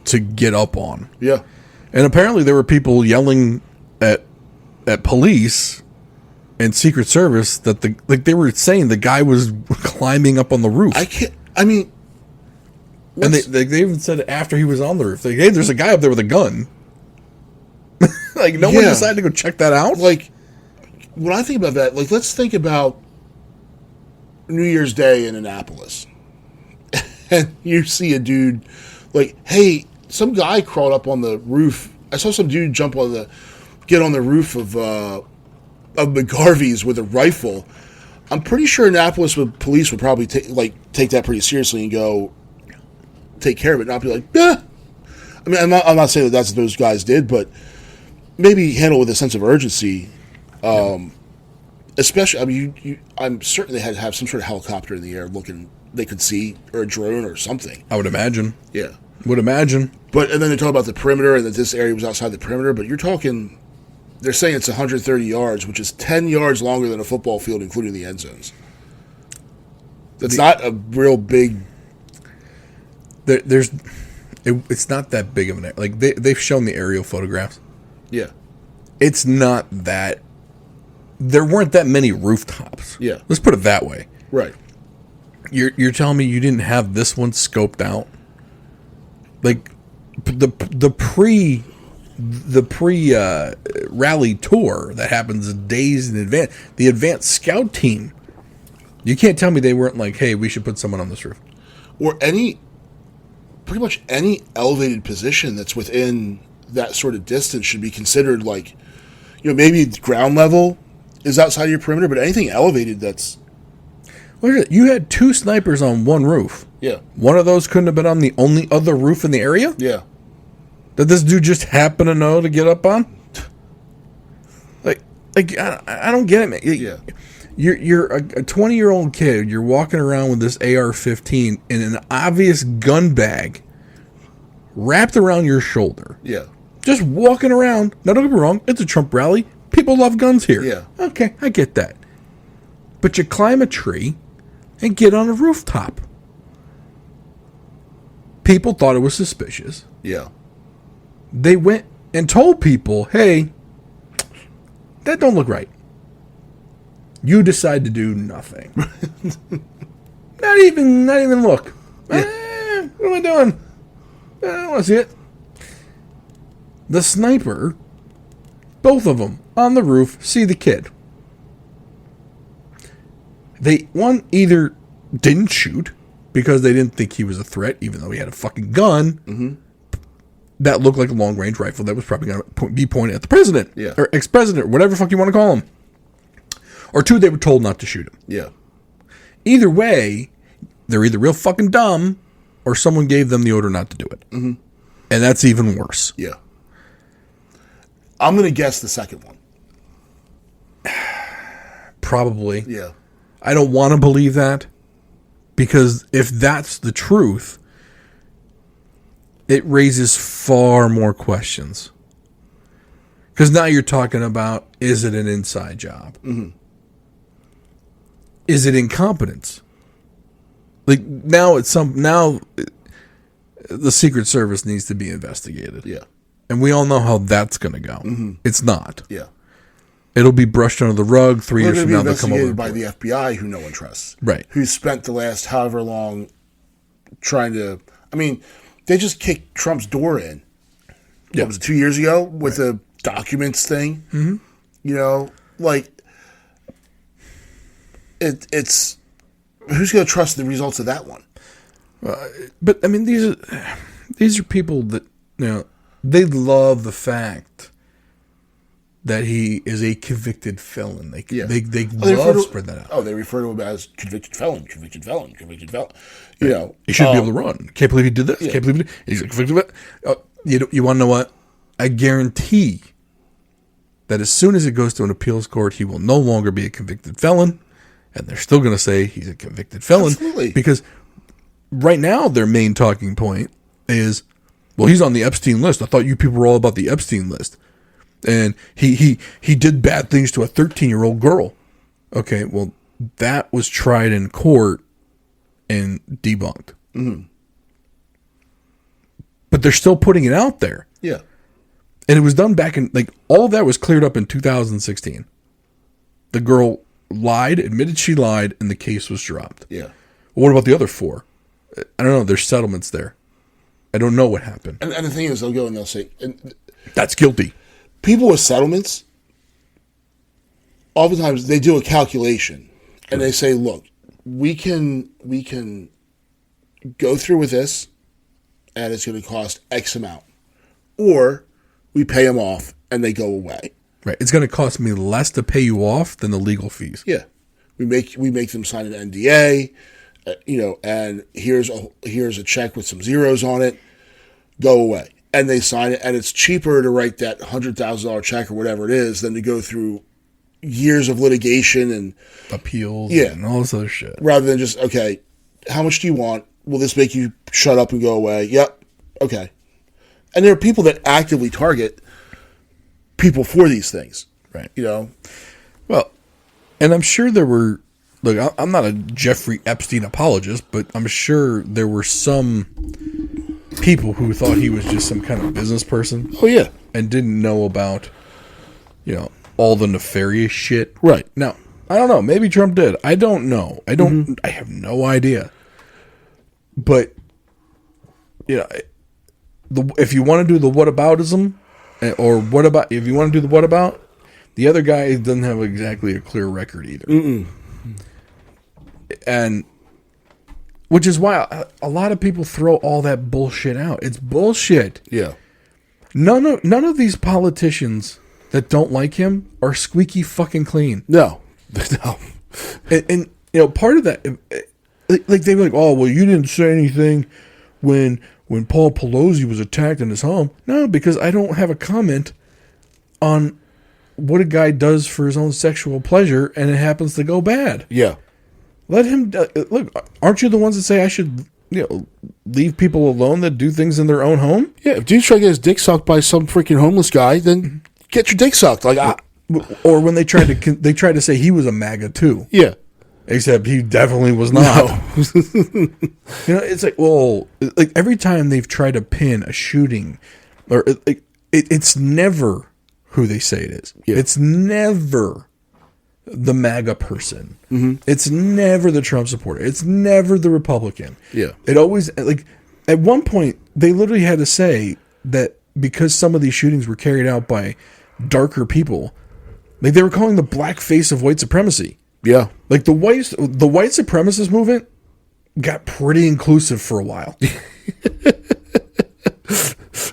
To get up on. Yeah. And apparently there were people yelling at police and Secret Service that they were saying the guy was climbing up on the roof. And they even said after he was on the roof, like, hey, there's a guy up there with a gun. Like, no one decided to go check that out? Like, when I think about that, like, let's think about New Year's Day in Annapolis. And you see a dude, like, hey, some guy crawled up on the roof. I saw some dude get on the roof of McGarvey's with a rifle. I'm pretty sure Annapolis police would probably take that pretty seriously and go take care of it, not be like, yeah. I mean, I'm not saying that's what those guys did, but maybe handle it with a sense of urgency. Especially, I mean, I'm certain they had to have some sort of helicopter in the air looking they could see, or a drone or something. I would imagine. Yeah. Would imagine. But, and then they talk about the perimeter and that this area was outside the perimeter, but you're talking, they're saying it's 130 yards, which is 10 yards longer than a football field, including the end zones. That's not a real big... It's not that big of an... Like, they've shown the aerial photographs. Yeah. It's not that... There weren't that many rooftops. Yeah. Let's put it that way. Right. You're telling me you didn't have this one scoped out? Like, the pre rally tour that happens days in advance, the advanced scout team, you can't tell me they weren't like, hey, we should put someone on this roof. Or pretty much any elevated position that's within that sort of distance should be considered, like, maybe ground level is outside your perimeter, but anything elevated that's... You had 2 snipers on one roof. Yeah. One of those couldn't have been on the only other roof in the area? Yeah. That this dude just happened to know to get up on? Like I don't get it, man. Yeah. You're a 20-year-old kid. You're walking around with this AR-15 in an obvious gun bag wrapped around your shoulder. Yeah. Just walking around. Now, don't get me wrong. It's a Trump rally. People love guns here. Yeah. Okay, I get that. But you climb a tree and get on a rooftop. People thought it was suspicious. Yeah. They went and told people, hey, that don't look right. You decide to do nothing. not even look. Yeah. What am I doing? I don't want to see it. The sniper, both of them on the roof, see the kid. One either didn't shoot because they didn't think he was a threat, even though he had a fucking gun that looked like a long-range rifle that was probably going to be pointed at the president. Yeah. Or ex-president, or whatever the fuck you want to call him. Or 2, they were told not to shoot him. Yeah. Either way, they're either real fucking dumb or someone gave them the order not to do it. Mm-hmm. And that's even worse. Yeah. I'm going to guess the second one. Probably. Yeah. I don't want to believe that, because if that's the truth, it raises far more questions. Because now you're talking about, is it an inside job? Mm-hmm. Is it incompetence? Like now the Secret Service needs to be investigated. Yeah. And we all know how that's going to go. Mm-hmm. It's not. Yeah. It'll be brushed under the rug. 3 years from now, they'll come over by the FBI, who no one trusts. Right. Who spent the last however long trying to... I mean, they just kicked Trump's door in. Yeah. What was it, 2 years ago? With the documents thing? Mm-hmm. You know, like... It's... Who's going to trust the results of that one? But, I mean, these are people that, they love the fact that he is a convicted felon. They love spread that out. Oh, they refer to him as convicted felon. You know, he should be able to run. Can't believe he did this. Yeah. Can't believe he's a convicted felon. You want to know what? I guarantee that as soon as it goes to an appeals court, he will no longer be a convicted felon, and they're still going to say he's a convicted felon. Absolutely. Because right now their main talking point is, well, he's on the Epstein list. I thought you people were all about the Epstein list. And he did bad things to a 13-year-old girl. Okay, well, that was tried in court and debunked. Mm-hmm. But they're still putting it out there. Yeah. And it was done back in, all of that was cleared up in 2016. The girl lied, admitted she lied, and the case was dropped. Yeah. Well, what about the other 4? I don't know. There's settlements there. I don't know what happened. And the thing is, they'll go and they'll say... that's guilty. People with settlements, oftentimes they do a calculation, and they say, look, we can go through with this, and it's going to cost X amount. Or we pay them off, and they go away. Right. It's going to cost me less to pay you off than the legal fees. Yeah. We make them sign an NDA, and here's a check with some zeros on it. Go away. And they sign it, and it's cheaper to write that $100,000 check or whatever it is than to go through years of litigation and appeals and all this other shit. Rather than just, okay, how much do you want? Will this make you shut up and go away? Yep. Okay. And there are people that actively target people for these things. Right. Well, and I'm sure there were, look, I'm not a Jeffrey Epstein apologist, but I'm sure there were some people who thought he was just some kind of business person. Oh, yeah. And didn't know about, all the nefarious shit. Right. Now, I don't know. Maybe Trump did. I don't know. I have no idea. But, if you want to do the whataboutism, or if you want to do the what about, the other guy doesn't have exactly a clear record either. Mm-mm. And which is why a lot of people throw all that bullshit out. It's bullshit. Yeah. None of these politicians that don't like him are squeaky fucking clean. No. And part of that, like they were like, oh, well, you didn't say anything when Paul Pelosi was attacked in his home. No, because I don't have a comment on what a guy does for his own sexual pleasure, and it happens to go bad. Yeah. Let him look. Aren't you the ones that say I should, leave people alone that do things in their own home? Yeah. If dude's trying to get his dick sucked by some freaking homeless guy, then get your dick sucked. Like, or when they tried to say he was a MAGA too. Yeah. Except he definitely was not. No. It's like, well, like every time they've tried to pin a shooting, or it's never who they say it is. Yeah. It's never the MAGA person. Mm-hmm. It's never the Trump supporter. It's never the Republican. Yeah. It always, like, at one point, they literally had to say that because some of these shootings were carried out by darker people, like they were calling the black face of white supremacy. Yeah. Like the white supremacist movement got pretty inclusive for a while.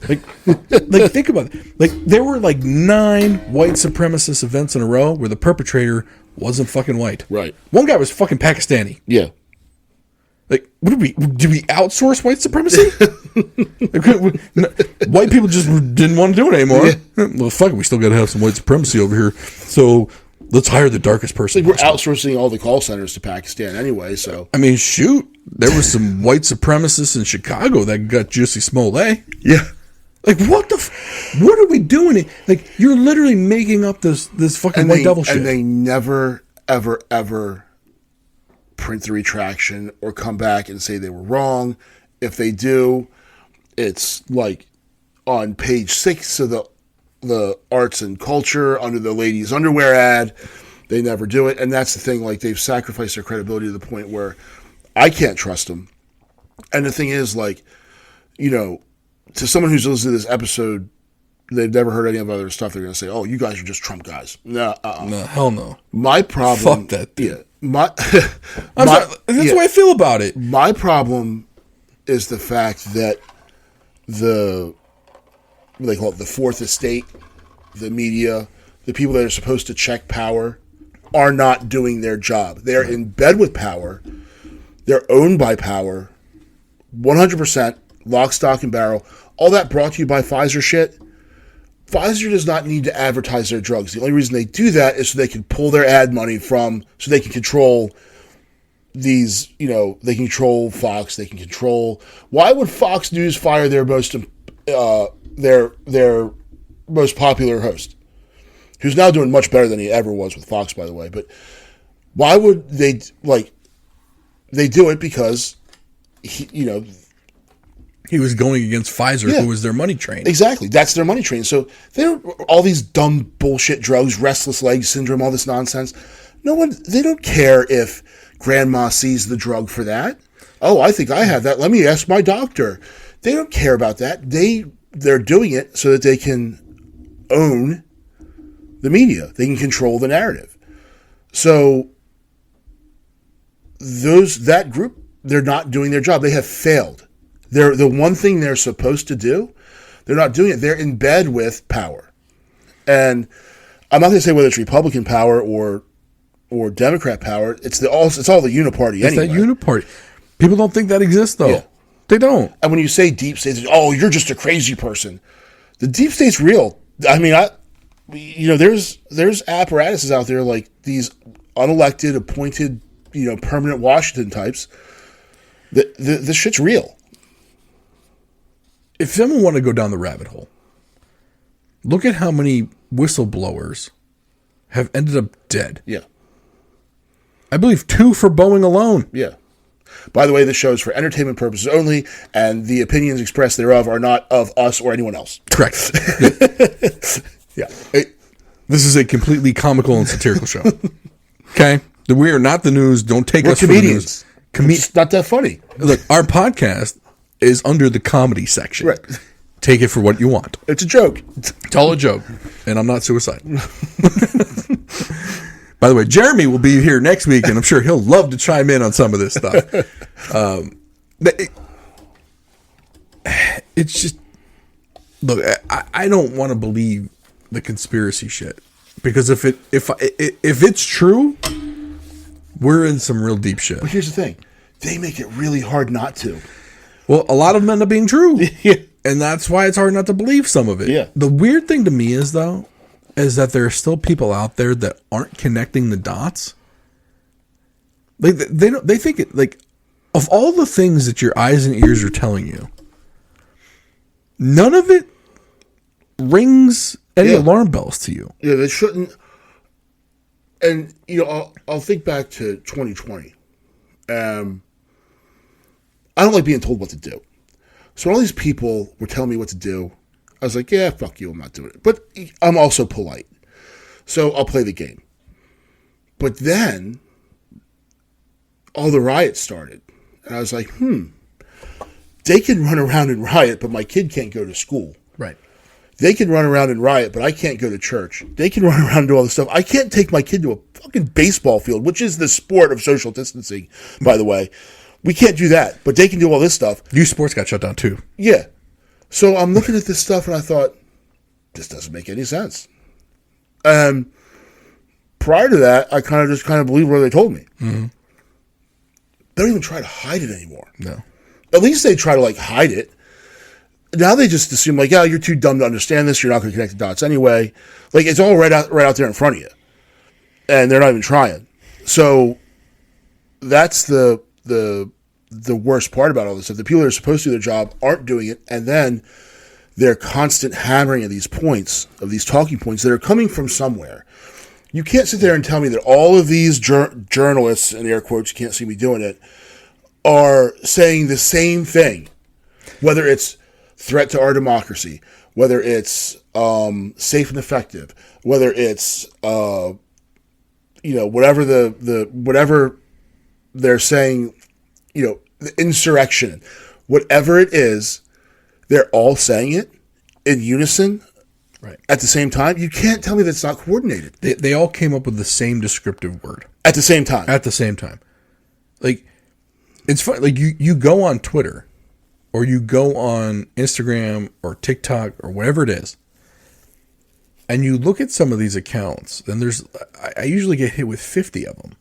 like think about it. Like there were like 9 white supremacist events in a row where the perpetrator wasn't fucking white. Right. One guy was fucking Pakistani. Yeah. Like, did we outsource white supremacy? White people just didn't want to do it anymore. Yeah. Well, fuck it, we still got to have some white supremacy over here. So let's hire the darkest person. Like we're outsourcing all the call centers to Pakistan anyway. So I mean, shoot, there was some white supremacists in Chicago that got Jussie Smollett. Yeah. Like what what are we doing? Like you're literally making up this fucking white devil shit. And they never, ever, ever print the retraction or come back and say they were wrong. If they do, it's like on page 6 of the arts and culture under the ladies' underwear ad. They never do it. And that's the thing. Like they've sacrificed their credibility to the point where I can't trust them. And the thing is, like, to someone who's listening to this episode, they've never heard any of other stuff. They're going to say, "Oh, you guys are just Trump guys." No, no, hell no. My problem. Fuck that dude. Yeah, that's the way I feel about it. My problem is the fact that they call it the fourth estate, the media, the people that are supposed to check power, are not doing their job. They're in bed with power. They're owned by power, 100%, lock, stock, and barrel. All that brought to you by Pfizer shit. Pfizer does not need to advertise their drugs. The only reason they do that is so they can pull their ad money so they can control these, they can control Fox, they can control. Why would Fox News fire their most popular host, who's now doing much better than he ever was with Fox, by the way? But why would they, they do it because he was going against Pfizer, who was their money train. Exactly. That's their money train. So they're all these dumb bullshit drugs, restless leg syndrome, all this nonsense. They don't care if grandma sees the drug for that. Oh, I think I have that. Let me ask my doctor. They don't care about that. They're doing it so that they can own the media. They can control the narrative. So that group, they're not doing their job. They have failed. They're the one thing they're supposed to do. They're not doing it. They're in bed with power. And I'm not going to say whether it's Republican power or Democrat power. It's all the uniparty anyway. It's that uniparty. People don't think that exists, though. Yeah. They don't. And when you say deep state, oh, you're just a crazy person. The deep state's real. I mean, there's apparatuses out there like these unelected, appointed, permanent Washington types. This shit's real. If someone want to go down the rabbit hole, look at how many whistleblowers have ended up dead. Yeah. I believe 2 for Boeing alone. Yeah. By the way, this show is for entertainment purposes only, and the opinions expressed thereof are not of us or anyone else. Correct. Yeah. This is a completely comical and satirical show. Okay? We are not the news. Don't take us comedians. For the news. It's not that funny. Look, our podcast is under the comedy section. Right. Take it for what you want. It's a joke. It's all a joke. And I'm not suicidal. By the way, Jeremy will be here next week, and I'm sure he'll love to chime in on some of this stuff. It's just... Look, I don't want to believe the conspiracy shit, because if it's true, we're in some real deep shit. But here's the thing. They make it really hard not to. Well, a lot of them end up being true. Yeah. And that's why it's hard not to believe some of it. Yeah. The weird thing to me is that there are still people out there that aren't connecting the dots. Like they think it, like, of all the things that your eyes and ears are telling you, none of it rings any alarm bells to you. Yeah, they shouldn't. And I'll think back to 2020. I don't like being told what to do. So all these people were telling me what to do. I was like, yeah, fuck you, I'm not doing it. But I'm also polite. So I'll play the game. But then all the riots started. And I was like, they can run around and riot, but my kid can't go to school. Right. They can run around and riot, but I can't go to church. They can run around and do all this stuff. I can't take my kid to a fucking baseball field, which is the sport of social distancing, by the way. We can't do that, but they can do all this stuff. Youth sports got shut down too. Yeah. So I'm looking at this stuff and I thought, this doesn't make any sense. Prior to that, I kind of believed what they told me. Mm-hmm. They don't even try to hide it anymore. No. At least they try to hide it. Now they just assume you're too dumb to understand this. You're not going to connect the dots anyway. It's all right out there in front of you, and they're not even trying. So that's the worst part about all this stuff. The people that are supposed to do their job aren't doing it, and then their constant hammering of these points, of these talking points that are coming from somewhere. You can't sit there and tell me that all of these journalists, in air quotes, you can't see me doing it, are saying the same thing, whether it's threat to our democracy, whether it's safe and effective, whether it's whatever whatever they're saying, the insurrection, whatever it is, they're all saying it in unison. Right. At the same time. You can't tell me that's not coordinated. They all came up with the same descriptive word. At the same time. At the same time. It's funny. You go on Twitter or you go on Instagram or TikTok or whatever it is, and you look at some of these accounts, and I usually get hit with 50 of them.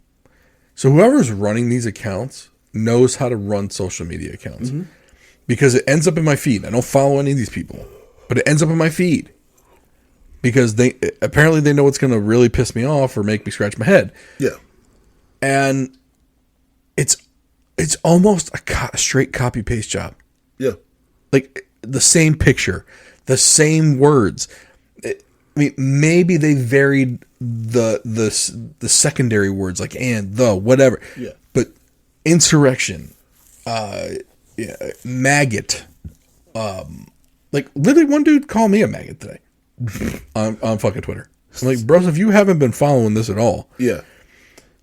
So whoever's running these accounts knows how to run social media accounts, because it ends up in my feed. I don't follow any of these people, but it ends up in my feed. Because they know it's going to really piss me off or make me scratch my head. Yeah. And it's almost a straight copy-paste job. Yeah. The same picture, the same words. Maybe they varied the secondary words, and, the, whatever. Yeah. But insurrection, maggot. Literally one dude called me a maggot today. on fucking Twitter. I'm like, bros, if you haven't been following this at all. Yeah.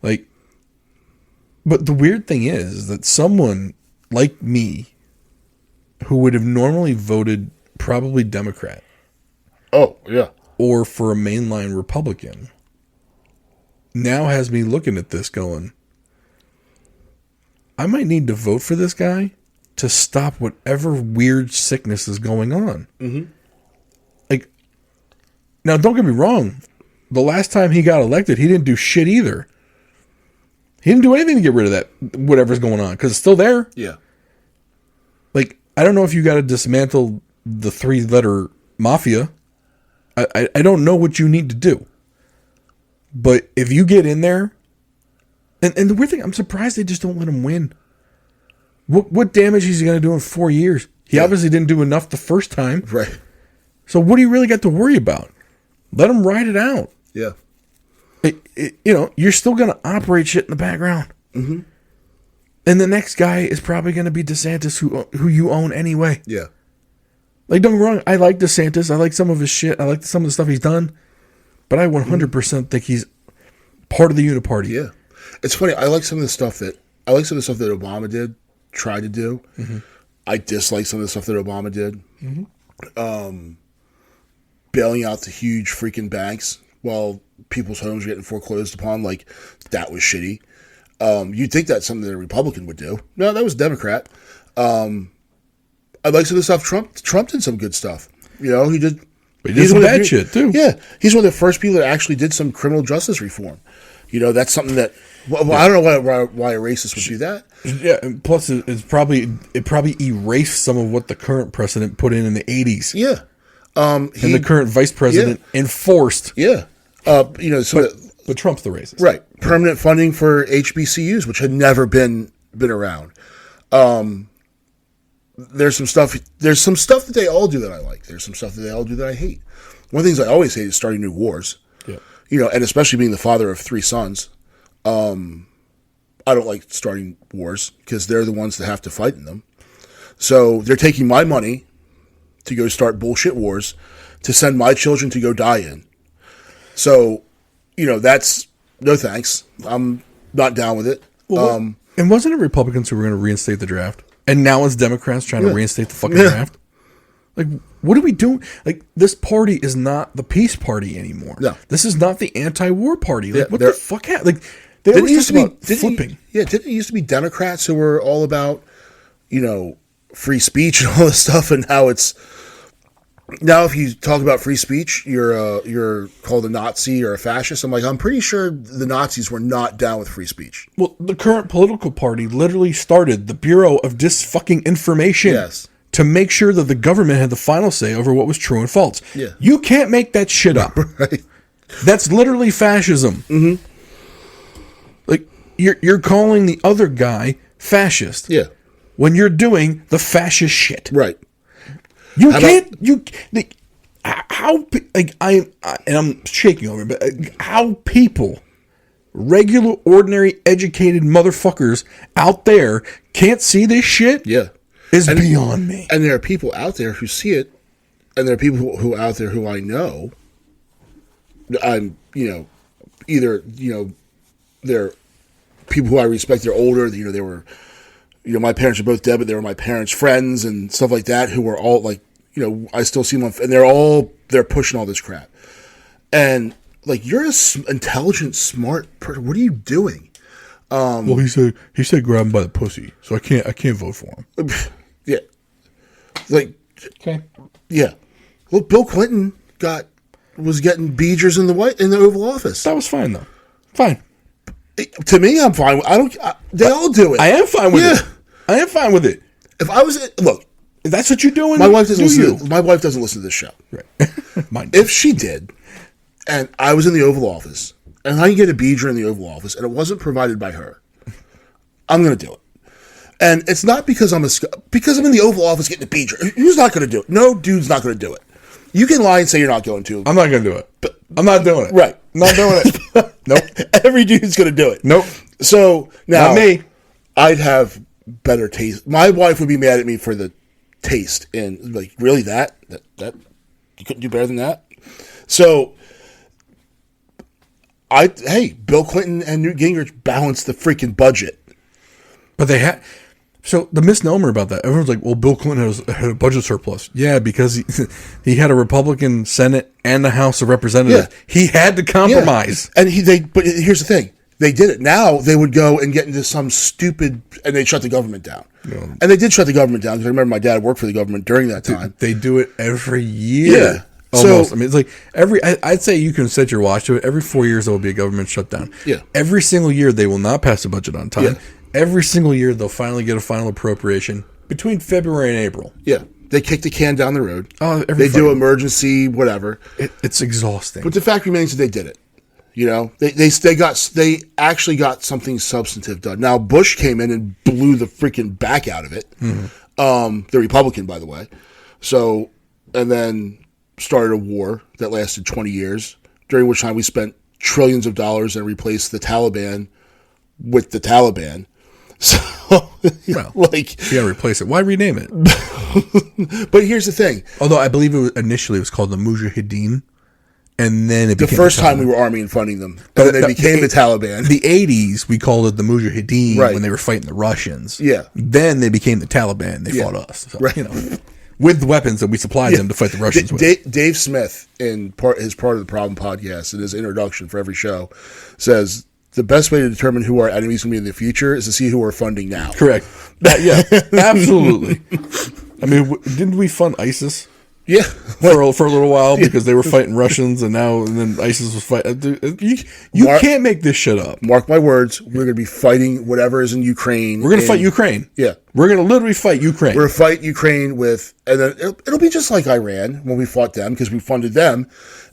But the weird thing is that someone like me, who would have normally voted probably Democrat. Oh, yeah. Or for a mainline Republican, now has me looking at this going, I might need to vote for this guy to stop whatever weird sickness is going on. Mm-hmm. Now, don't get me wrong. The last time he got elected, he didn't do shit either. He didn't do anything to get rid of that, whatever's going on, because it's still there. Yeah. I don't know if you got to dismantle the 3-letter mafia. I don't know what you need to do. But if you get in there, and the weird thing, I'm surprised they just don't let him win. What damage is he going to do in 4 years? He obviously didn't do enough the first time. Right. So what do you really got to worry about? Let him ride it out. Yeah. You're still going to operate shit in the background. Mm-hmm. And the next guy is probably going to be DeSantis, who you own anyway. Yeah. Don't get me wrong. I like DeSantis. I like some of his shit. I like some of the stuff he's done. But I 100% think he's part of the uniparty. Yeah. It's funny. I like some of the stuff that Obama tried to do. Mm-hmm. I dislike some of the stuff that Obama did. Mm-hmm. Bailing out the huge freaking banks while people's homes are getting foreclosed upon, that was shitty. You'd think that's something that a Republican would do. No, that was a Democrat. I like some of the stuff Trump did some good stuff. He did But he did some bad shit, too. Yeah. He's one of the first people that actually did some criminal justice reform. That's something that... Well, I don't know why a racist would do that. Yeah, and plus it probably erased some of what the current president put in the 80s. Yeah. And the current vice president enforced. Yeah. But Trump's the racist. Right. Permanent funding for HBCUs, which had never been around. There's some stuff that they all do that I like. There's some stuff that they all do that I hate. One of the things I always hate is starting new wars. Yeah. And especially being the father of 3 sons. I don't like starting wars because they're the ones that have to fight in them. So they're taking my money to go start bullshit wars to send my children to go die in. So, that's no thanks. I'm not down with it. Well, and wasn't it Republicans who were going to reinstate the draft? And now it's Democrats trying to reinstate the fucking draft? Like, what are we doing? Like, this party is not the peace party anymore. No. This is not the anti-war party. Like, what the fuck happened? Like, they always talk about flipping. Didn't it used to be Democrats who were all about, free speech and all this stuff, and how it's... Now, if you talk about free speech, you're called a Nazi or a fascist. I'm like, I'm pretty sure the Nazis were not down with free speech. Well, the current political party literally started the Bureau of Dis-fucking Information to make sure that the government had the final say over what was true and false. Yeah. You can't make that shit up. Right. That's literally fascism. Mm-hmm. Like, you're calling the other guy fascist. Yeah. When you're doing the fascist shit. Right. You can't. I'm shaking over it, but how people, regular, ordinary, educated motherfuckers out there can't see this shit is beyond me. And there are people out there who see it, and there are people who out there who I know. I'm, either, they're people who I respect. They're older. They were. My parents are both dead, but they were my parents' friends and stuff like that, who were all like, I still see them, and they're pushing all this crap. And like, you're an intelligent, smart person. What are you doing? Well, he said grab him by the pussy, so I can't vote for him. Yeah. Like, okay. Yeah. Well, Bill Clinton was getting beegers in the Oval Office. That was fine though. Fine. To me, I'm fine. They all do it. I am fine with it. I am fine with it. If I was look, if that's what you're doing, my wife doesn't listen. My wife doesn't listen to this show. Right. If she did, and I was in the Oval Office, and I get a beeger in the Oval Office, and it wasn't provided by her, I'm going to do it. And it's not because because I'm in the Oval Office getting a beeger. Who's not going to do it? No dude's not going to do it. You can lie and say you're not going to. I'm not going to do it. But I'm not doing it. Right. I'm not doing it. Nope. Every dude's going to do it. Nope. So now, not me. I'd have better taste. My wife would be mad at me for the taste, and like, really, that you couldn't do better than that. So, Bill Clinton and Newt Gingrich balanced the freaking budget, but they had. So the misnomer about that, everyone's like, well, Bill Clinton had a budget surplus. Yeah, because he had a Republican Senate and the House of Representatives. Yeah. He had to compromise. Yeah. And but here's the thing. They did it. Now they would go and get into some stupid, and they'd shut the government down. Yeah. And they did shut the government down, because I remember my dad worked for the government during that time. They do it every year. Yeah. Almost. So, it's like I'd say you can set your watch to it. Every 4 years there will be a government shutdown. Yeah. Every single year they will not pass a budget on time. Yeah. Every single year they'll finally get a final appropriation between February and April. Yeah. They kick the can down the road. Oh, they do emergency, whatever. It's exhausting. But the fact remains that they did it. They actually got something substantive done. Now Bush came in and blew the freaking back out of it. Mm-hmm. The Republican, by the way. So, and then started a war that lasted 20 years, during which time we spent trillions of dollars and replaced the Taliban with the Taliban. So, you gotta replace it. Why rename it? But here's the thing. Although I believe initially it was called the Mujahideen. And then it became the first time we were army and funding them. But then they became the Taliban. The 80s, we called it the Mujahideen when they were fighting the Russians. Yeah. Then they became the Taliban. They fought us. So, with the weapons that we supplied them to fight the Russians with. Dave Smith, in his Part of the Problem podcast, in his introduction for every show, says, the best way to determine who our enemies will be in the future is to see who we're funding now. Correct. Yeah, absolutely. I mean, didn't we fund ISIS? Yeah, for a little while because they were fighting Russians, and then ISIS was fighting. You can't make this shit up. Mark my words. We're going to be fighting whatever is in Ukraine. We're going to fight Ukraine. Yeah, we're going to literally fight Ukraine. We're going to fight Ukraine and then it'll be just like Iran when we fought them because we funded them,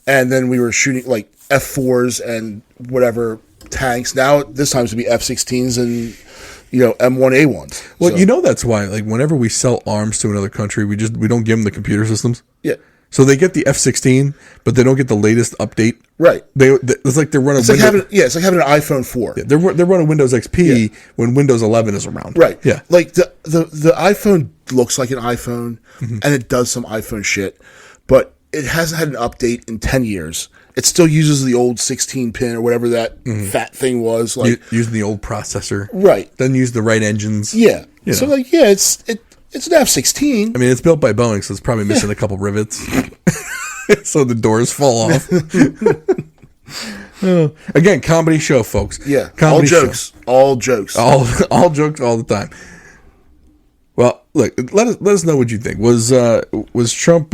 and then we were shooting like F4s and whatever tanks. Now this time it's going to be F-16s and M1A1s. Well, that's why, like, whenever we sell arms to another country, we don't give them the computer systems. Yeah. So they get the F-16, but they don't get the latest update. Right. It's like they're running. It's like having an iPhone 4. Yeah, they're running Windows XP when Windows 11 is around. Right. Yeah. Like the iPhone looks like an iPhone, and it does some iPhone shit, but it hasn't had an update in 10 years. It still uses the old 16-pin or whatever that fat thing was. Like using the old processor. Right. Then use the right engines. Yeah. So, it's an F-16. I mean, it's built by Boeing, so it's probably missing a couple rivets. So the doors fall off. Again, comedy show, folks. Yeah. Comedy all jokes. Show. All jokes. All jokes all the time. Well, look, let us know what you think. Was Trump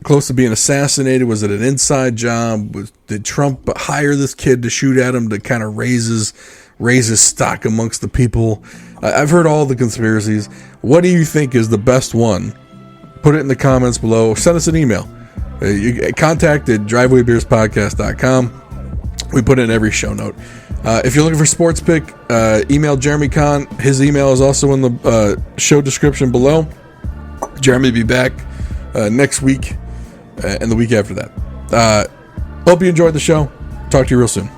close to being assassinated? Was it an inside job? Did Trump hire this kid to shoot at him to kind of raise his stock amongst the people? I've heard all the conspiracies. What do you think is the best one? Put it in the comments below. Send us an email. Contact at drivewaybeerspodcast.com. We put it in every show note. If you're looking for sports pick, email Jeremy Conn. His email is also in the show description below. Jeremy will be back next week and the week after that. Hope you enjoyed the show. Talk to you real soon.